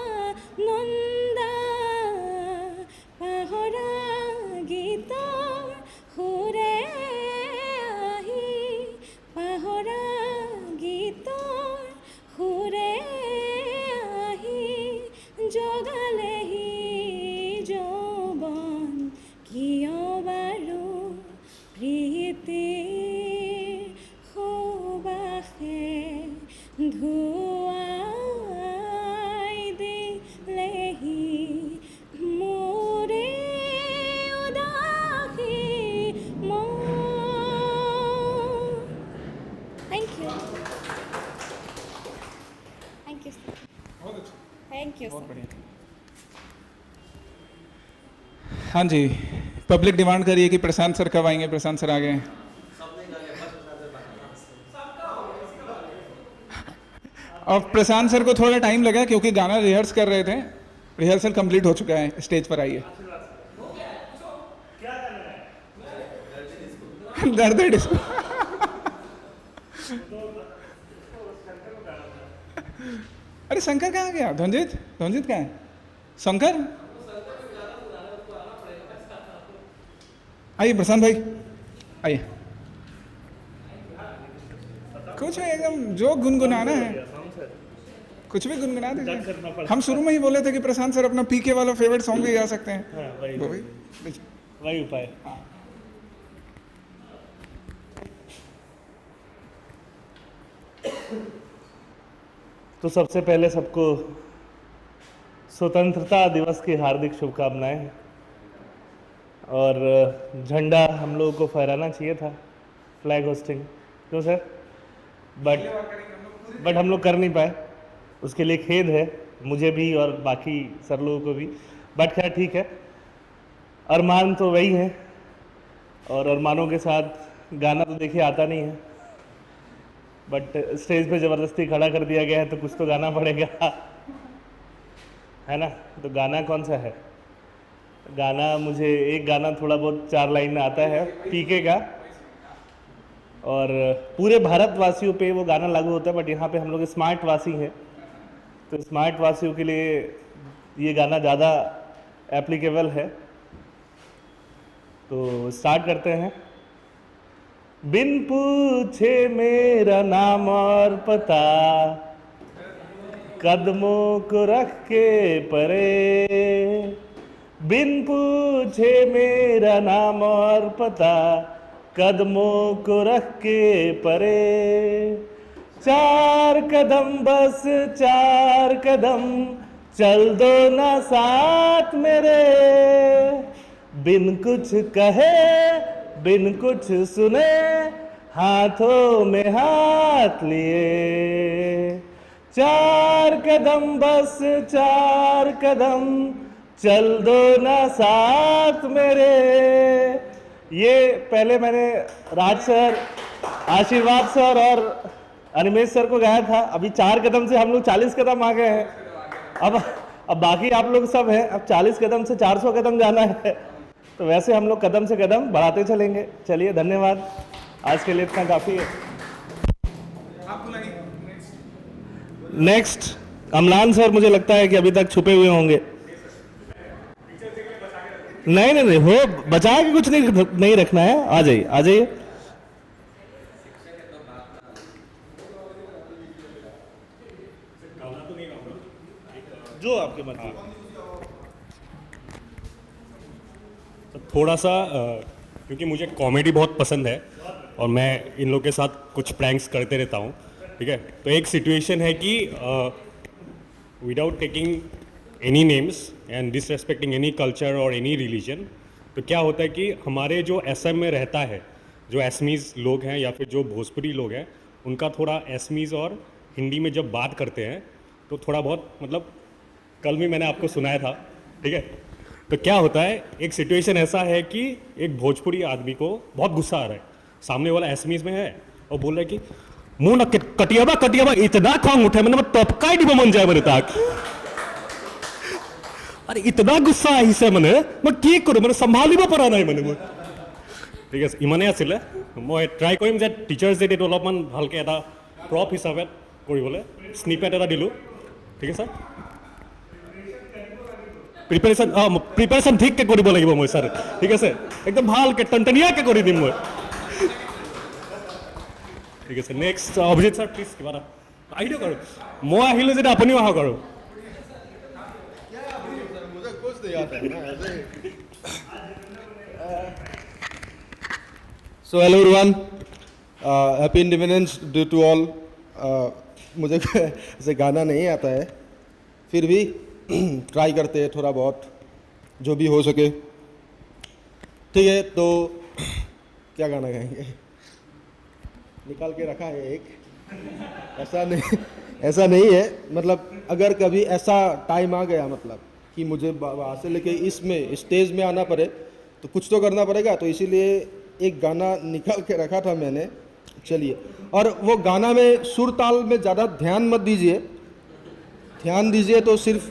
পাহৰা গীতৰ সুৰে আহি, পাহৰা গীতৰ সুৰে আহি জগালেহি যৌৱন, কিয় বাৰু প্ৰীতিৰ সুবাসে ধুৱাই দিলেহি মোৰে উদাসী মন। Thank you, thank you sir, thank you sir. हाँ जी, पब्लिक डिमांड कर रही है कि प्रशांत सर कब आएंगे, प्रशांत सर आ गए हैं। और प्रशांत सर को थोड़ा टाइम लगा क्योंकि गाना रिहर्स कर रहे थे, रिहर्सल कंप्लीट हो चुका है, स्टेज पर आइए। दर्द है डिस्को। अरे शंकर कहाँ गया? धनजीत, धनजीत कहाँ है? शंकर आइए, प्रशांत भाई आइए। कुछ नहीं, एकदम जो गुनगुनाना है कुछ भी गुनगुना दीजिए। हम शुरू में ही बोले थे कि प्रशांत सर अपना पीके वाला फेवरेट सॉन्ग भी गा सकते हैं। वो भी वही उपाय। तो सबसे पहले सबको स्वतंत्रता दिवस की हार्दिक शुभकामनाएं। और झंडा हम लोगों को फहराना चाहिए था, फ्लैग होस्टिंग, क्यों सर? बट हम लोग कर नहीं पाए, उसके लिए खेद है मुझे भी और बाकी सर लोगों को भी। बट खैर ठीक है, अरमान तो वही है, और अरमानों के साथ गाना तो देखिए आता नहीं है, बट स्टेज पे ज़बरदस्ती खड़ा कर दिया गया है तो कुछ तो गाना पड़ेगा, है ना? तो गाना कौन सा है? गाना मुझे एक गाना थोड़ा बहुत 4 लाइन में आता है पीके का, और पूरे भारतवासियों पे वो गाना लागू होता है, बट यहाँ पे हम लोग स्मार्ट वासी हैं, तो स्मार्ट वासियों के लिए ये गाना ज़्यादा एप्लीकेबल है। तो स्टार्ट करते हैं। बिन पूछे मेरा नाम और पता, कदमों को रख के परे, बिन पूछे मेरा नाम और पता, कदमों को रख के परे। 4 कदम बस 4 कदम चल दो ना साथ मेरे, बिन कुछ कहे बिन कुछ सुने हाथों में हाथ लिए। 4 कदम बस 4 कदम चल दो ना साथ मेरे। ये पहले मैंने राज सर, आशीर्वाद सर और अनिमेश सर को गाया था। अभी 4 कदम से हम लोग 40 कदम आ गए हैं। अब बाकी आप लोग सब हैं, अब 40 कदम से 400 कदम जाना है, तो वैसे हम लोग कदम से कदम बढ़ाते चलेंगे। चलिए, धन्यवाद, आज के लिए इतना काफ़ी है। नेक्स्ट अमलान सर, मुझे लगता है कि अभी तक छुपे हुए होंगे। नहीं, हो बचा के कुछ नहीं रखना है। आ जाइए, आ जाइए। जो आपके मन में थोड़ा सा क्योंकि मुझे कॉमेडी बहुत पसंद है और मैं इन लोगों के साथ कुछ प्रैंक्स करते रहता हूँ, ठीक है। तो एक सिचुएशन है कि without taking any names and disrespecting any culture और एनी रिलीजन, तो क्या होता है कि हमारे जो असम में रहता है, जो असमीज़ लोग हैं या फिर जो भोजपुरी लोग हैं, उनका थोड़ा असमीज़ और हिंदी में जब बात करते हैं तो थोड़ा बहुत, मतलब कल भी मैंने आपको सुनाया था, ठीक है। तो क्या होता है, एक सिचुएशन ऐसा है कि एक भोजपुरी आदमी को बहुत गुस्सा आ रहा है, सामने वाला असमीज़ में है और बोल रहा है कि मुंह न कटियाबा इतना कौन उठे, मैंने तपका ही मन जाए मैंने ताक। अरे इतना गुस्सा আহিছে মানে মই কি কৰো, মানে সম্ভালিব পৰা নাই মানে মই। ঠিক আছে, ইমানেই আছিলে। মই ট্ৰাই কৰিম যে টিচাৰ্ছ ডেত এইটো অলপমান ভালকৈ এটা প্ৰপ হিচাপে কৰিবলৈ স্নিপেট এটা দিলোঁ, ঠিক আছে। প্ৰিপেৰেশ্যন ঠিককৈ কৰিব লাগিব মই ছাৰ, ঠিক আছে, একদম ভালকৈ টনটনীয়াকৈ কৰি দিম মই, ঠিক আছে। নেক্সট অভিজিত ছাৰ প্লিজ কিবা এটা আহি দিয়ক আৰু, মই আহিলোঁ যেতিয়া আপুনিও আহক আৰু। So hello everyone, happy Independence Day to all. मुझे ऐसे गाना नहीं आता है, फिर भी ट्राई करते हैं थोड़ा बहुत जो भी हो सके, ठीक है। तो क्या गाना गाएंगे, निकाल के रखा है एक, ऐसा नहीं है। मतलब अगर कभी ऐसा टाइम आ गया, मतलब कि मुझे वहाँ से लेके इसमें स्टेज में आना पड़े तो कुछ तो करना पड़ेगा, तो इसीलिए एक गाना निकाल के रखा था मैंने। चलिए, और वो गाना में सुर ताल में ज़्यादा ध्यान मत दीजिए, ध्यान दीजिए तो सिर्फ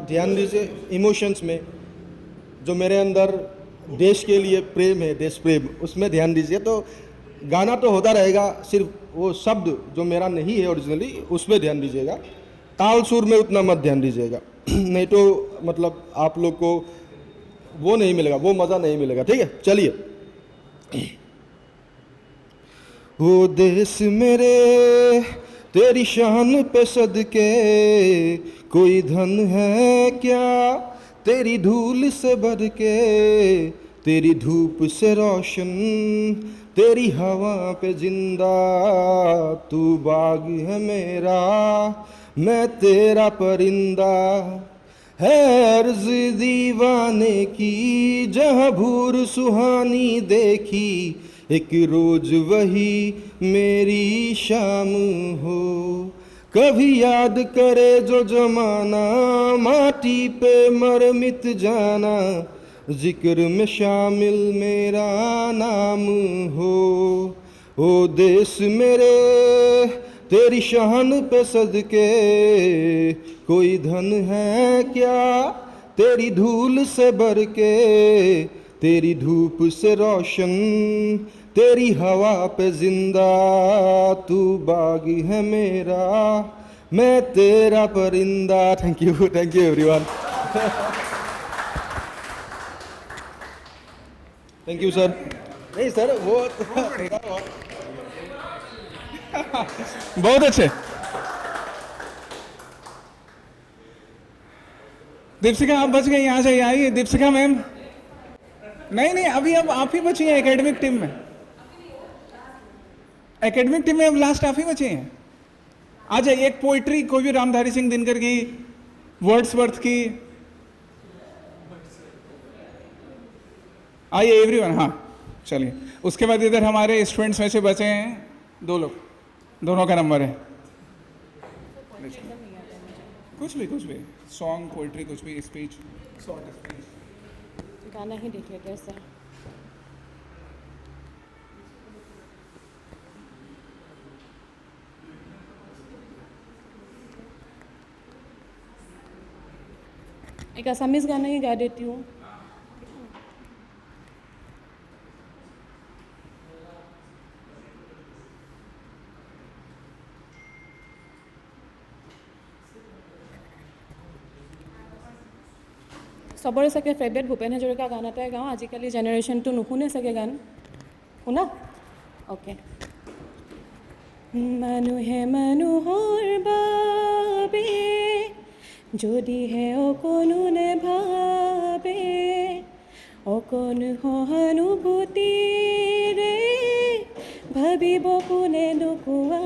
ध्यान दीजिए इमोशंस में, जो मेरे अंदर देश के लिए प्रेम है, देश प्रेम, उसमें ध्यान दीजिए। तो गाना तो होता रहेगा, सिर्फ वो शब्द जो मेरा नहीं है ओरिजिनली, उसमें ध्यान दीजिएगा। ताल सुर में उतना मत ध्यान दीजिएगा, नहीं तो मतलब आप लोग को वो नहीं मिलेगा, वो मज़ा नहीं मिलेगा, ठीक है। चलिए। ओ देश मेरे तेरी शान पे सदके, कोई धन है क्या तेरी धूल से भर के, तेरी धूप से रोशन, तेरी हवा पे जिंदा, तू बाग है मेरा, मैं तेरा परिंदा। है अर्ज़ दीवाने की जहाँ भूर सुहानी देखी, एक रोज वही मेरी शाम हो। कभी याद करे जो जमाना, माटी पे मर मिट जाना, जिक्र में शामिल मेरा नाम हो। ओ देश मेरे तेरी शान पे सदके, कोई धन है क्या तेरी धूल से भर के, तेरी धूप से रोशन, तेरी हवा पे जिंदा, तू बागी है मेरा, मैं तेरा परिंदा। Thank you everyone. Thank you sir. नहीं सर वो बहुत अच्छे। दीपशिका आप बच गई, यहाँ जाइए, आइए दीपशिका मैम। नहीं नहीं, अभी अब आप ही बची हैं एकेडमिक टीम में। एकेडमिक टीम में अब लास्ट आप ही बचे हैं। आ जाइए, एक पोइट्री कोई भी, रामधारी सिंह दिनकर की, वर्ड्सवर्थ की। आइए एवरीवन। हाँ चलिए, उसके बाद इधर हमारे स्टूडेंट्स में से बचे हैं 2 लोग, दोनों का नंबर है। कुछ भी, सॉन्ग, पोइट्री, कुछ भी, स्पीच, शॉर्ट स्पीच। गाना ही देख लेते हैं सर। एक असमीज गाना ही गा देती हूँ। सबरे सके फेवरेट भूपेन हाजरिका गान एटाই गाওঁ। আজিকালি জেনেৰেশ্যনটো নুশুনে চাগে গান, শুনা? অ'কে। মানুহে মানুহৰ বাবে যদিহে অকণো নেভাবে, অকণো সহানুভূতিৰে ভাবিব কোনে নোকোৱা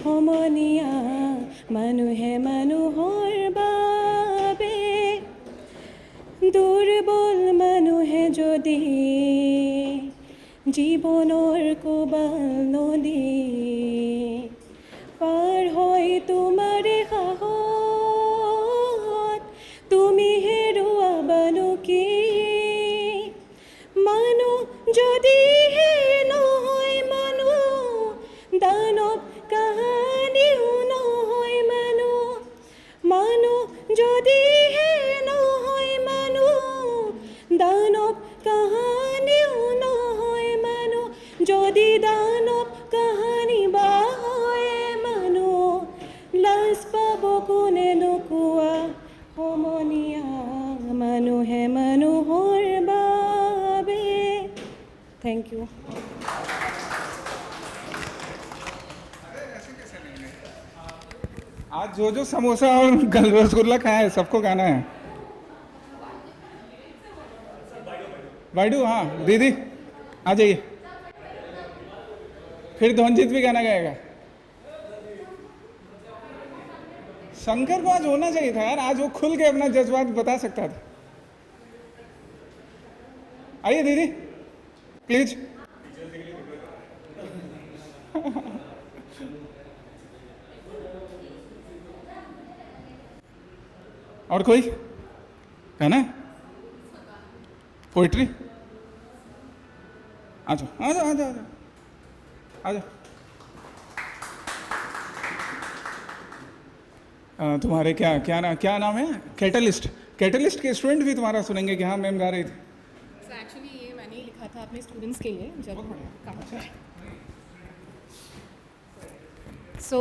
সমনীয়া। মানুহে মানুহৰ বাবে দুৰ্বল মানুহে যদি জীৱনৰ কোবাল নদী পাৰ হৈ তোমাৰে সাহত তুমি হেৰুৱাবানো কি? মানুহ যদিহে নহয় মানুহ, দানৱ কাহানিও নহয় মানুহ। মানুহ যদিহে নহয় মানুহ, দানৱ কাহানিও নহয় মানুহ। যদি দানৱ কাহানি বা হয় মানুহ, লাজ পাব কোনে নোকোৱা সমনীয়া। মানুহে মানুহৰ বাবে। Thank you. आज जो समोसा और रसगुल्ला खाया है सबको गाना है। वाइडू, हाँ दीदी आ जाइए। फिर धनजीत भी गाना गाएगा। शंकर को आज होना चाहिए था यार, आज वो खुल के अपना जज्बात बता सकता था। आइए दीदी प्लीज। और कोई गाना है? पोइट्री? आ जाओ आ जाओ आ जाओ आ जाओ। तुम्हारे क्या नाम है? कैटलिस्ट के स्टूडेंट भी तुम्हारा सुनेंगे कि हाँ मैम गा रही थी। एक्चुअली ये मैंने ही लिखा था अपने स्टूडेंट्स के लिए जब So,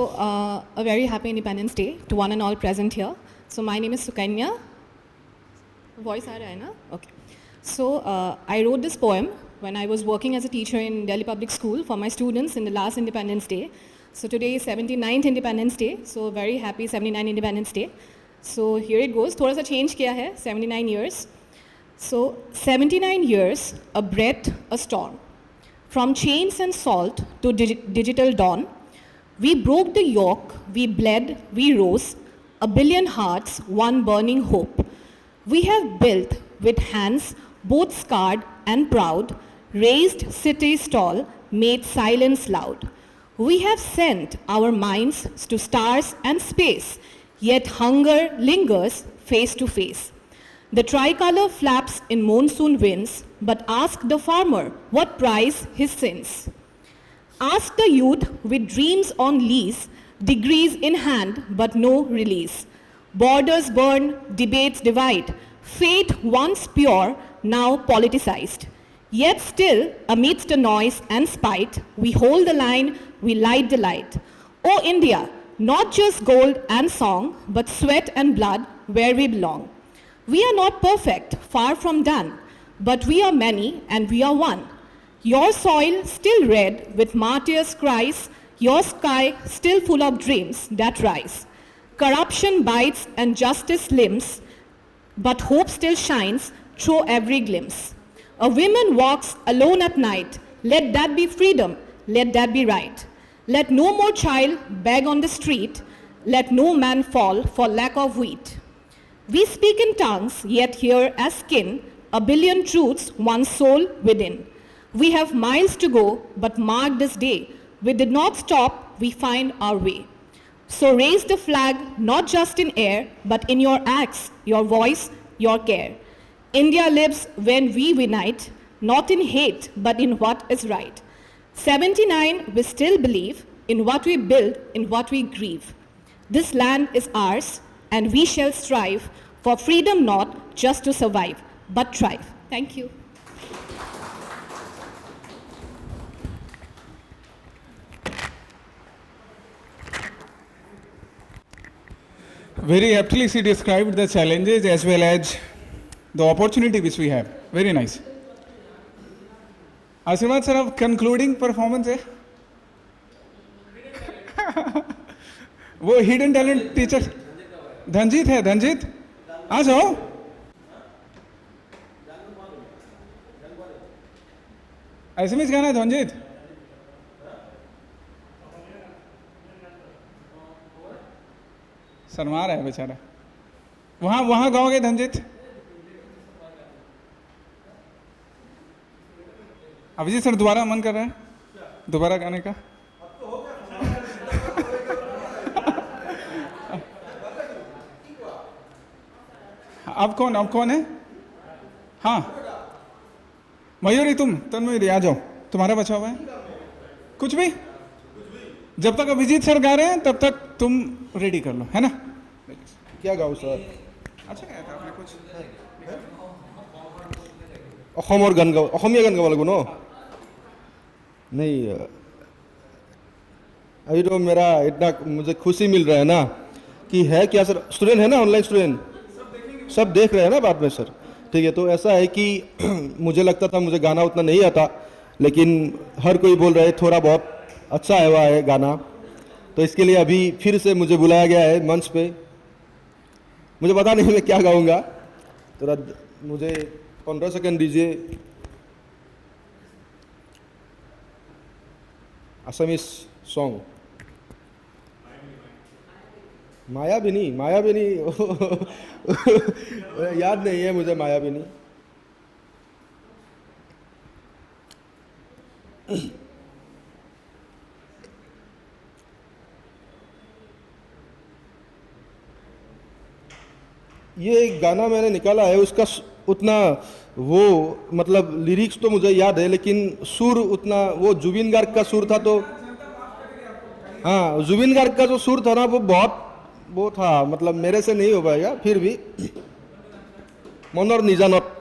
a very happy Independence Day to one and all present here. So, my name is Sukanya. Voice aa raha hai na? Okay. So, I wrote this poem when I was working as a teacher in Delhi Public School for my students in the last Independence Day. So, today is 79th Independence Day. So, very happy 79th Independence Day. So, here it goes. Thoda sa change kiya hai, 79 years. So, 79 years, a breath, a storm. From chains and salt to digital dawn, we broke the yoke, we bled, we rose, a billion hearts, one burning hope. We have built with hands both scarred and proud, raised cities tall, made silence loud. We have sent our minds to stars and space, yet hunger lingers face to face. The tricolor flaps in monsoon winds, but ask the farmer what price his sins. Ask the youth with dreams on lease, degrees in hand but no release. Borders burn, debates divide, fate once pure, now politicized. Yet still, amidst the noise and spite, we hold the line, we light the light. Oh India, not just gold and song, but sweat and blood where we belong. We are not perfect, far from done, but we are many and we are one. Your soil still red with martyrs' cries, your sky still full of dreams that rise. Corruption bites and justice limps, but hope still shines through every glimpse. A woman walks alone at night. Let that be freedom. Let that be right. Let no more child beg on the street. Let no man fall for lack of wheat. We speak in tongues, yet hear as skin, a billion truths, one soul within. We have miles to go, but mark this day. We did not stop, we find our way. So raise the flag, not just in air, but in your acts, your voice, your care. India lives when we unite, not in hate, but in what is right. 79, we still believe in what we build, in what we grieve. This land is ours, and we shall strive for freedom, not just to survive, but thrive. Thank you. Very aptly she described the challenges as well as the opportunity which we have. Very nice. आशीर्वाद sir, अब concluding performance है वो hidden talent teacher Dhanjeet है। धनजीत आ जाओ। SMS गाना है धनजीत। शर्मा रहा है बेचारा। वहां गाओगे धनजीत? अभिजीत सर दोबारा मन कर रहा है दोबारा गाने का? अब कौन है? हाँ मयूरी, तुम तन्मयूरी आ जाओ, तुम्हारा बचा हुआ है कुछ भी। जब तक अभिजीत सर गा रहे हैं तब तक तुम रेडी कर लो, है ना? क्या गाऊँ सर? अच्छा गाया था आपने कुछ। অসমৰ গান গাব, অসমীয়া গান গাব লাগিব ন? नहीं अभी तो मेरा इतना मुझे खुशी मिल रहा है ना कि है क्या सर, स्टूडेंट है ना, ऑनलाइन स्टूडेंट सब देख रहे हैं ना बाद में सर। ठीक है, तो ऐसा है कि मुझे लगता था मुझे गाना उतना नहीं आता, लेकिन हर कोई बोल रहा है थोड़ा बहुत अच्छा है हुआ है गाना, तो इसके लिए अभी फिर से मुझे बुलाया गया है मंच पे। मुझे पता नहीं मैं क्या गाऊंगा, थोड़ा मुझे 15 सेकंड दीजिए। असमीज सॉन्ग मायाबिनी याद नहीं है मुझे मायाबिनी। ये गाना मैंने निकाला है, उसका उतना वो मतलब लिरिक्स तो मुझे याद है, लेकिन सुर उतना, वो जुबिन गार्ग का सुर था तो, हाँ जुबिन गार्ग का जो सुर था ना वो बहुत वो था, मतलब मेरे से नहीं हो पाएगा, फिर भी मनर निजानत।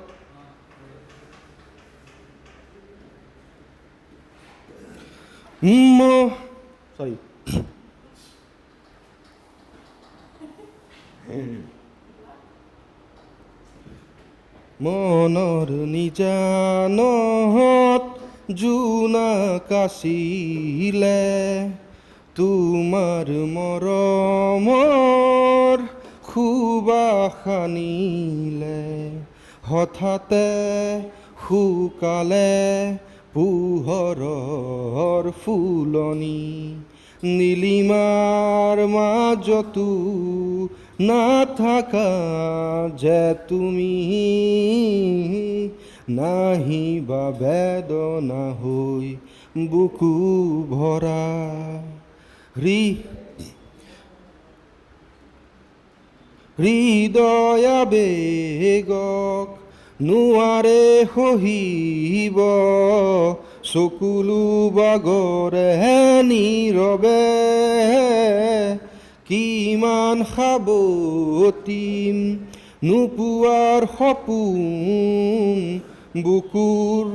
सॉरी মনৰ নিজানত জোনাকাছিলে তোমাৰ মৰমৰ সুবাসানিলে, হঠাতে শুকালে পোহৰৰ ফুলনি, নীলিমাৰ মাজতো নাথাকা যে তুমি, নাহিবা বেদনা হৈ বুকু ভৰা, হৃদয় বেগক নোৱাৰে সহিব, চকুলো বাগৰে নীৰৱে, কিমান সাৱটিম নোপোৱাৰ সপোন বুকুৰ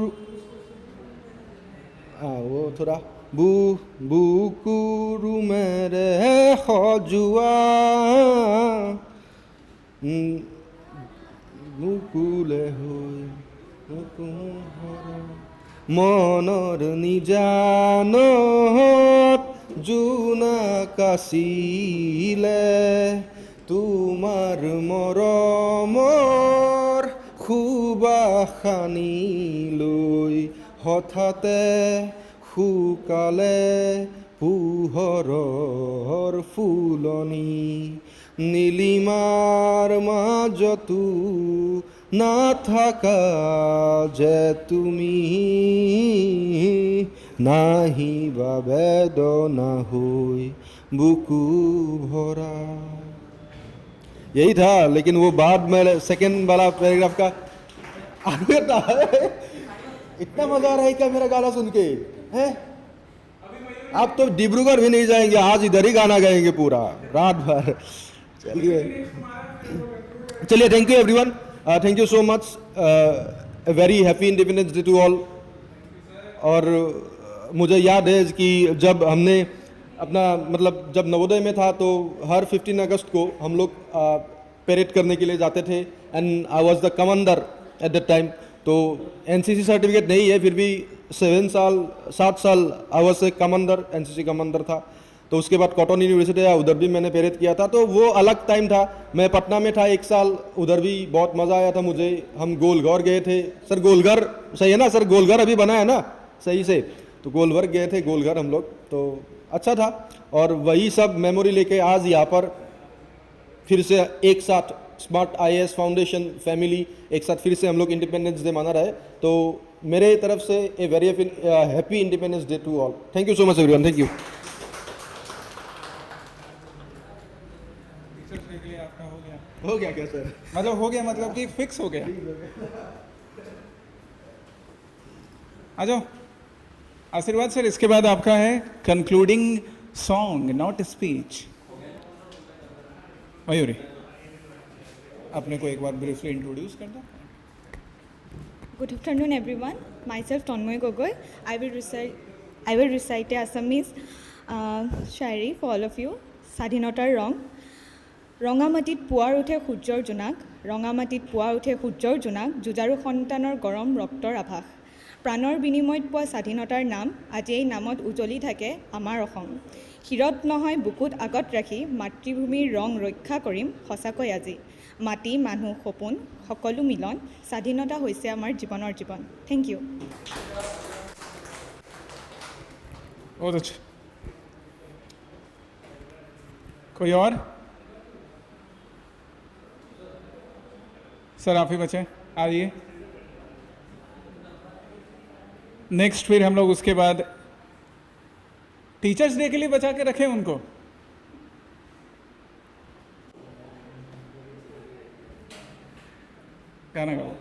থোৰা বুকুৰুমেৰে সজোৱা, মুকুলে হৈ মনৰ নিজানত জোনাক আছিলে তোমাৰ মৰমৰ সুবাসনি লৈ হঠাতে শুকালে পোহৰৰ ফুলনি নীলিমাৰ মাজতো নাথাকা যে তুমি নাহিবা বেদনা হৈ বুকু ভৰা यही था लेकिन वो बाद में सेकंड वाला पैराग्राफ का आगे था इतना मजा आ रहा है क्या मेरा गाना सुन के हैं आप तो डिब्रूगढ़ भी नहीं जाएंगे आज इधर ही गाना गाएंगे पूरा रात भर चलिए thank you everyone thank you so much very happy independence day to all और मुझे याद है कि जब हमने अपना मतलब जब नवोदय में था तो हर 15 अगस्त को हम लोग परेड करने के लिए जाते थे and I was the commander at that time तो एनसीसी सर्टिफिकेट नहीं है फिर भी 7 साल I was a commander NCC commander था तो उसके बाद कॉटन यूनिवर्सिटी है उधर भी मैंने परेड किया था तो वो अलग टाइम था मैं पटना में था 1 साल उधर भी बहुत मज़ा आया था मुझे हम गोलघर गए थे सर गोलघर सही है ना सर गोलघर अभी बना है ना सही से तो गोलघर गए थे गोलघर हम लोग तो अच्छा था और वही सब मेमोरी लेके आज यहाँ पर फिर से एक साथ स्मार्ट आईएएस फाउंडेशन फैमिली एक साथ फिर से हम लोग इंडिपेंडेंस डे मना रहे तो मेरे तरफ से a very happy independence day to all thank you so much everyone thank you हो गया क्या सर मतलब हो गया मतलब कि फिक्स हो गया आ जाओ आशीर्वाद सर इसके बाद आपका है concluding song not speech Mayuri अपने को एक बार ब्रीफली इंट्रोड्यूस कर दो Good afternoon, everyone. Myself, Tonmoy Gogoi. I will recite a Assamese shairi for all of you. Sadhinotar Rong. ৰঙামাটিত পুৱাৰ উঠে সূৰ্যৰ জোনাক ৰঙামাটিত পুৱাৰ উঠে সূৰ্যৰ জোনাক যুঁজাৰু সন্তানৰ গৰম ৰক্তৰ আভাস প্ৰাণৰ বিনিময়ত পোৱা স্বাধীনতাৰ নাম আজি এই নামত উজ্বলি থাকে আমাৰ অসম শিৰত নহয় বুকুত আগত ৰাখি মাতৃভূমিৰ ৰং ৰক্ষা কৰিম সঁচাকৈ আজি মাটি মানুহ সপোন সকলো মিলন স্বাধীনতা হৈছে আমাৰ জীৱনৰ জীৱন থেংক ইউ बहुत अच्छा कोई और सर आप ही बचे आइए नेक्स्ट फिर हम लोग उसके बाद टीचर्स डे के लिए बचा के रखें उनको गाना गाओ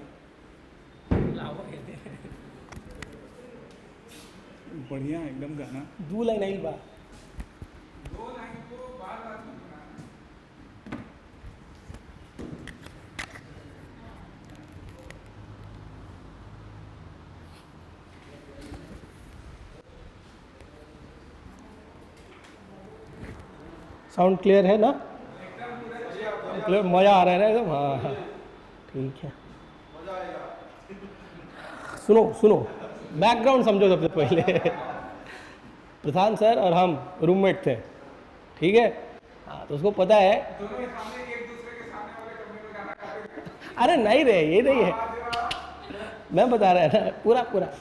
बढ़िया एकदम गाना 2 लाइन आई बा साउंड क्लियर है ना क्लियर मज़ा आ रहा है ना एकदम हाँ हाँ ठीक है सुनो सुनो बैकग्राउंड समझो सबसे पहले प्रधान सर और हम रूममेट थे ठीक है हाँ तो उसको पता है अरे नहीं रे ये नहीं है मैं बता रहा है ना पूरा पूरा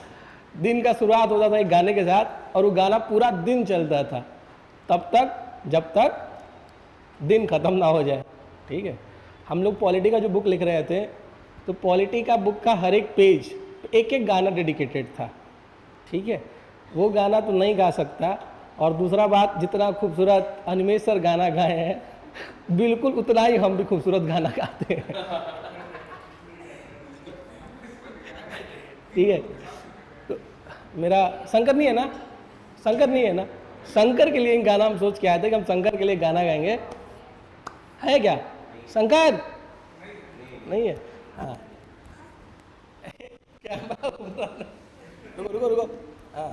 दिन का शुरुआत होता था एक गाने के साथ और वो गाना पूरा दिन चलता था तब तक जब तक दिन ख़त्म ना हो जाए ठीक है हम लोग पॉलिटी का जो बुक लिख रहे थे तो पॉलिटी का बुक का हर एक पेज एक एक गाना डेडिकेटेड था ठीक है वो गाना तो नहीं गा सकता और दूसरा बात जितना खूबसूरत अनिमेश सर गाना गाए हैं बिल्कुल उतना ही हम भी खूबसूरत गाना गाते हैं ठीक है तो मेरा शंकर नहीं है ना शंकर नहीं है ना शंकर के लिए गाना हम सोच के आए थे कि हम शंकर के लिए गाना गाएंगे है क्या शंकर नहीं है हाँ क्या रुको रुको रुको हाँ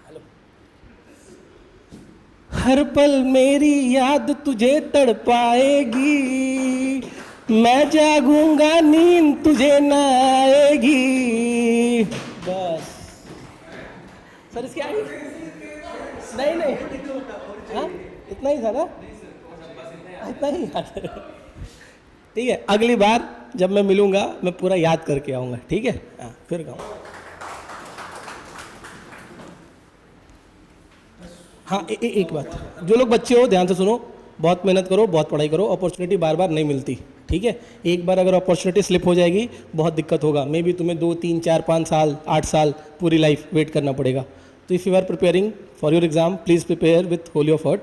हेलो हर पल मेरी याद तुझे तड़पाएगी मैं जागूंगा नींद तुझे ना आएगी। बस सर इसकी आई नहीं नहीं हाँ इतना ही था ना, इतना ही याद है। ठीक है, अगली बार जब मैं मिलूंगा मैं पूरा याद करके आऊँगा, ठीक है। हाँ फिर गाऊँ। हाँ एक बात, जो लोग बच्चे हो ध्यान से सुनो, बहुत मेहनत करो, बहुत पढ़ाई करो, अपॉर्चुनिटी बार बार नहीं मिलती, ठीक है। एक बार अगर अपॉर्चुनिटी स्लिप हो जाएगी बहुत दिक्कत होगा, मे बी तुम्हें 2 3 4 5 साल 8 साल पूरी लाइफ वेट करना पड़ेगा। तो if you are preparing for your exam please prepare with whole your effort.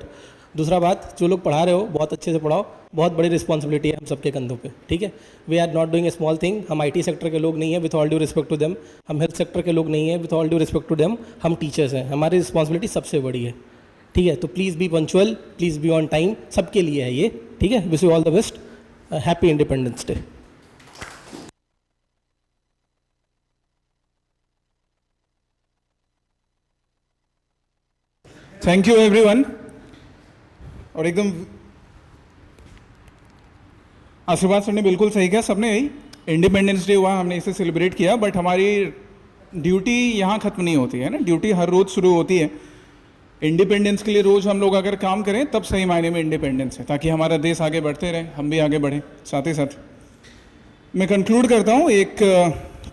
दूसरा बात, जो लोग पढ़ा रहे हो बहुत अच्छे से पढ़ाओ, बहुत बड़ी रिस्पॉन्सिबिलिटी है हम सबके कंधों पे, ठीक है। We are not doing a small thing. हम IT सेक्टर के लोग नहीं हैं, with all due respect to them. हम हेल्थ सेक्टर के लोग नहीं हैं, with all due respect to them. हम टीचर्स हैं, हमारी रिस्पॉन्सिबिलिटी सबसे बड़ी है, ठीक है। तो please be punctual, please be on time, सबके लिए है ये, ठीक है। Wish you all the best, happy independence day. Thank you everyone. और एकदम आशीर्वाद सर ने बिल्कुल सही कहा, सबने यही इंडिपेंडेंस डे हुआ, हमने इसे सेलिब्रेट किया, बट हमारी ड्यूटी यहाँ ख़त्म नहीं होती है ना, ड्यूटी हर रोज़ शुरू होती है। इंडिपेंडेंस के लिए रोज़ हम लोग अगर काम करें तब सही मायने में इंडिपेंडेंस है, ताकि हमारा देश आगे बढ़ते रहे, हम भी आगे बढ़ें साथ ही साथ। मैं कंक्लूड करता हूँ, एक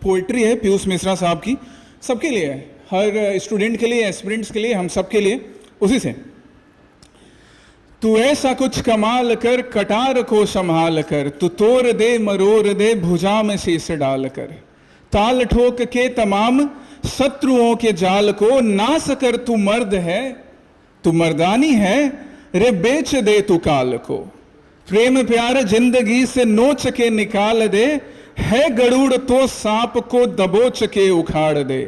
पोइट्री है पीयूष मिश्रा साहब की, सबके लिए है, हर स्टूडेंट के लिए, एस्पिरेंट्स के लिए, हम सब के लिए। उसी से, तू ऐसा कुछ कमाल कर, कटार को संभाल कर, तू तोड़ दे मरोड़ दे भुजा में शीश डाल कर, ताल ठोक के तमाम शत्रुओं के जाल को नाश कर, तू मर्द है, तू मर्दानी है, रे बेच दे तू काल को, प्रेम प्यार जिंदगी से नोच के निकाल दे, है गरुड़ तो सांप को दबोच के उखाड़ दे,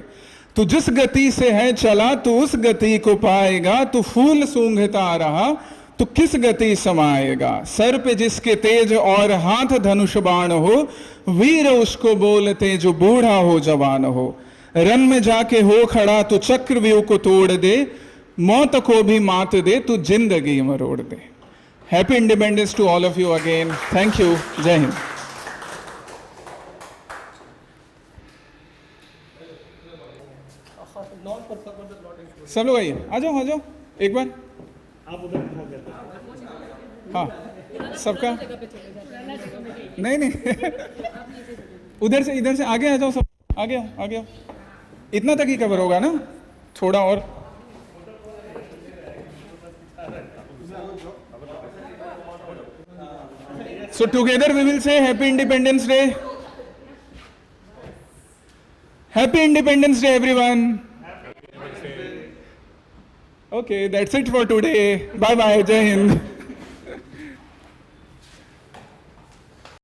तू जिस गति से है चला तू उस गति को पाएगा, तू फूल सूंघता रहा तो किस गति समाएगा, सर पे जिसके तेज और हाथ धनुष बाण हो, वीर उसको बोलते जो बूढ़ा हो जवान हो, रन में जाके हो खड़ा तो चक्रव्यूह को तोड़ दे, मौत को भी मात दे तू जिंदगी मरोड़ दे। Happy independence to all of you again, thank you, जय हिंद। सब लोग आइए, आ जाओ एक बार, आप उधर हाँ सबका नहीं उधर से इधर से आगे आ जाओ, सब आगे आओ, इतना तक ही कवर होगा ना, थोड़ा और। So together we will say Happy Independence Day. Happy Independence Day everyone. Okay, that's it for today. Bye bye, Jai Hind.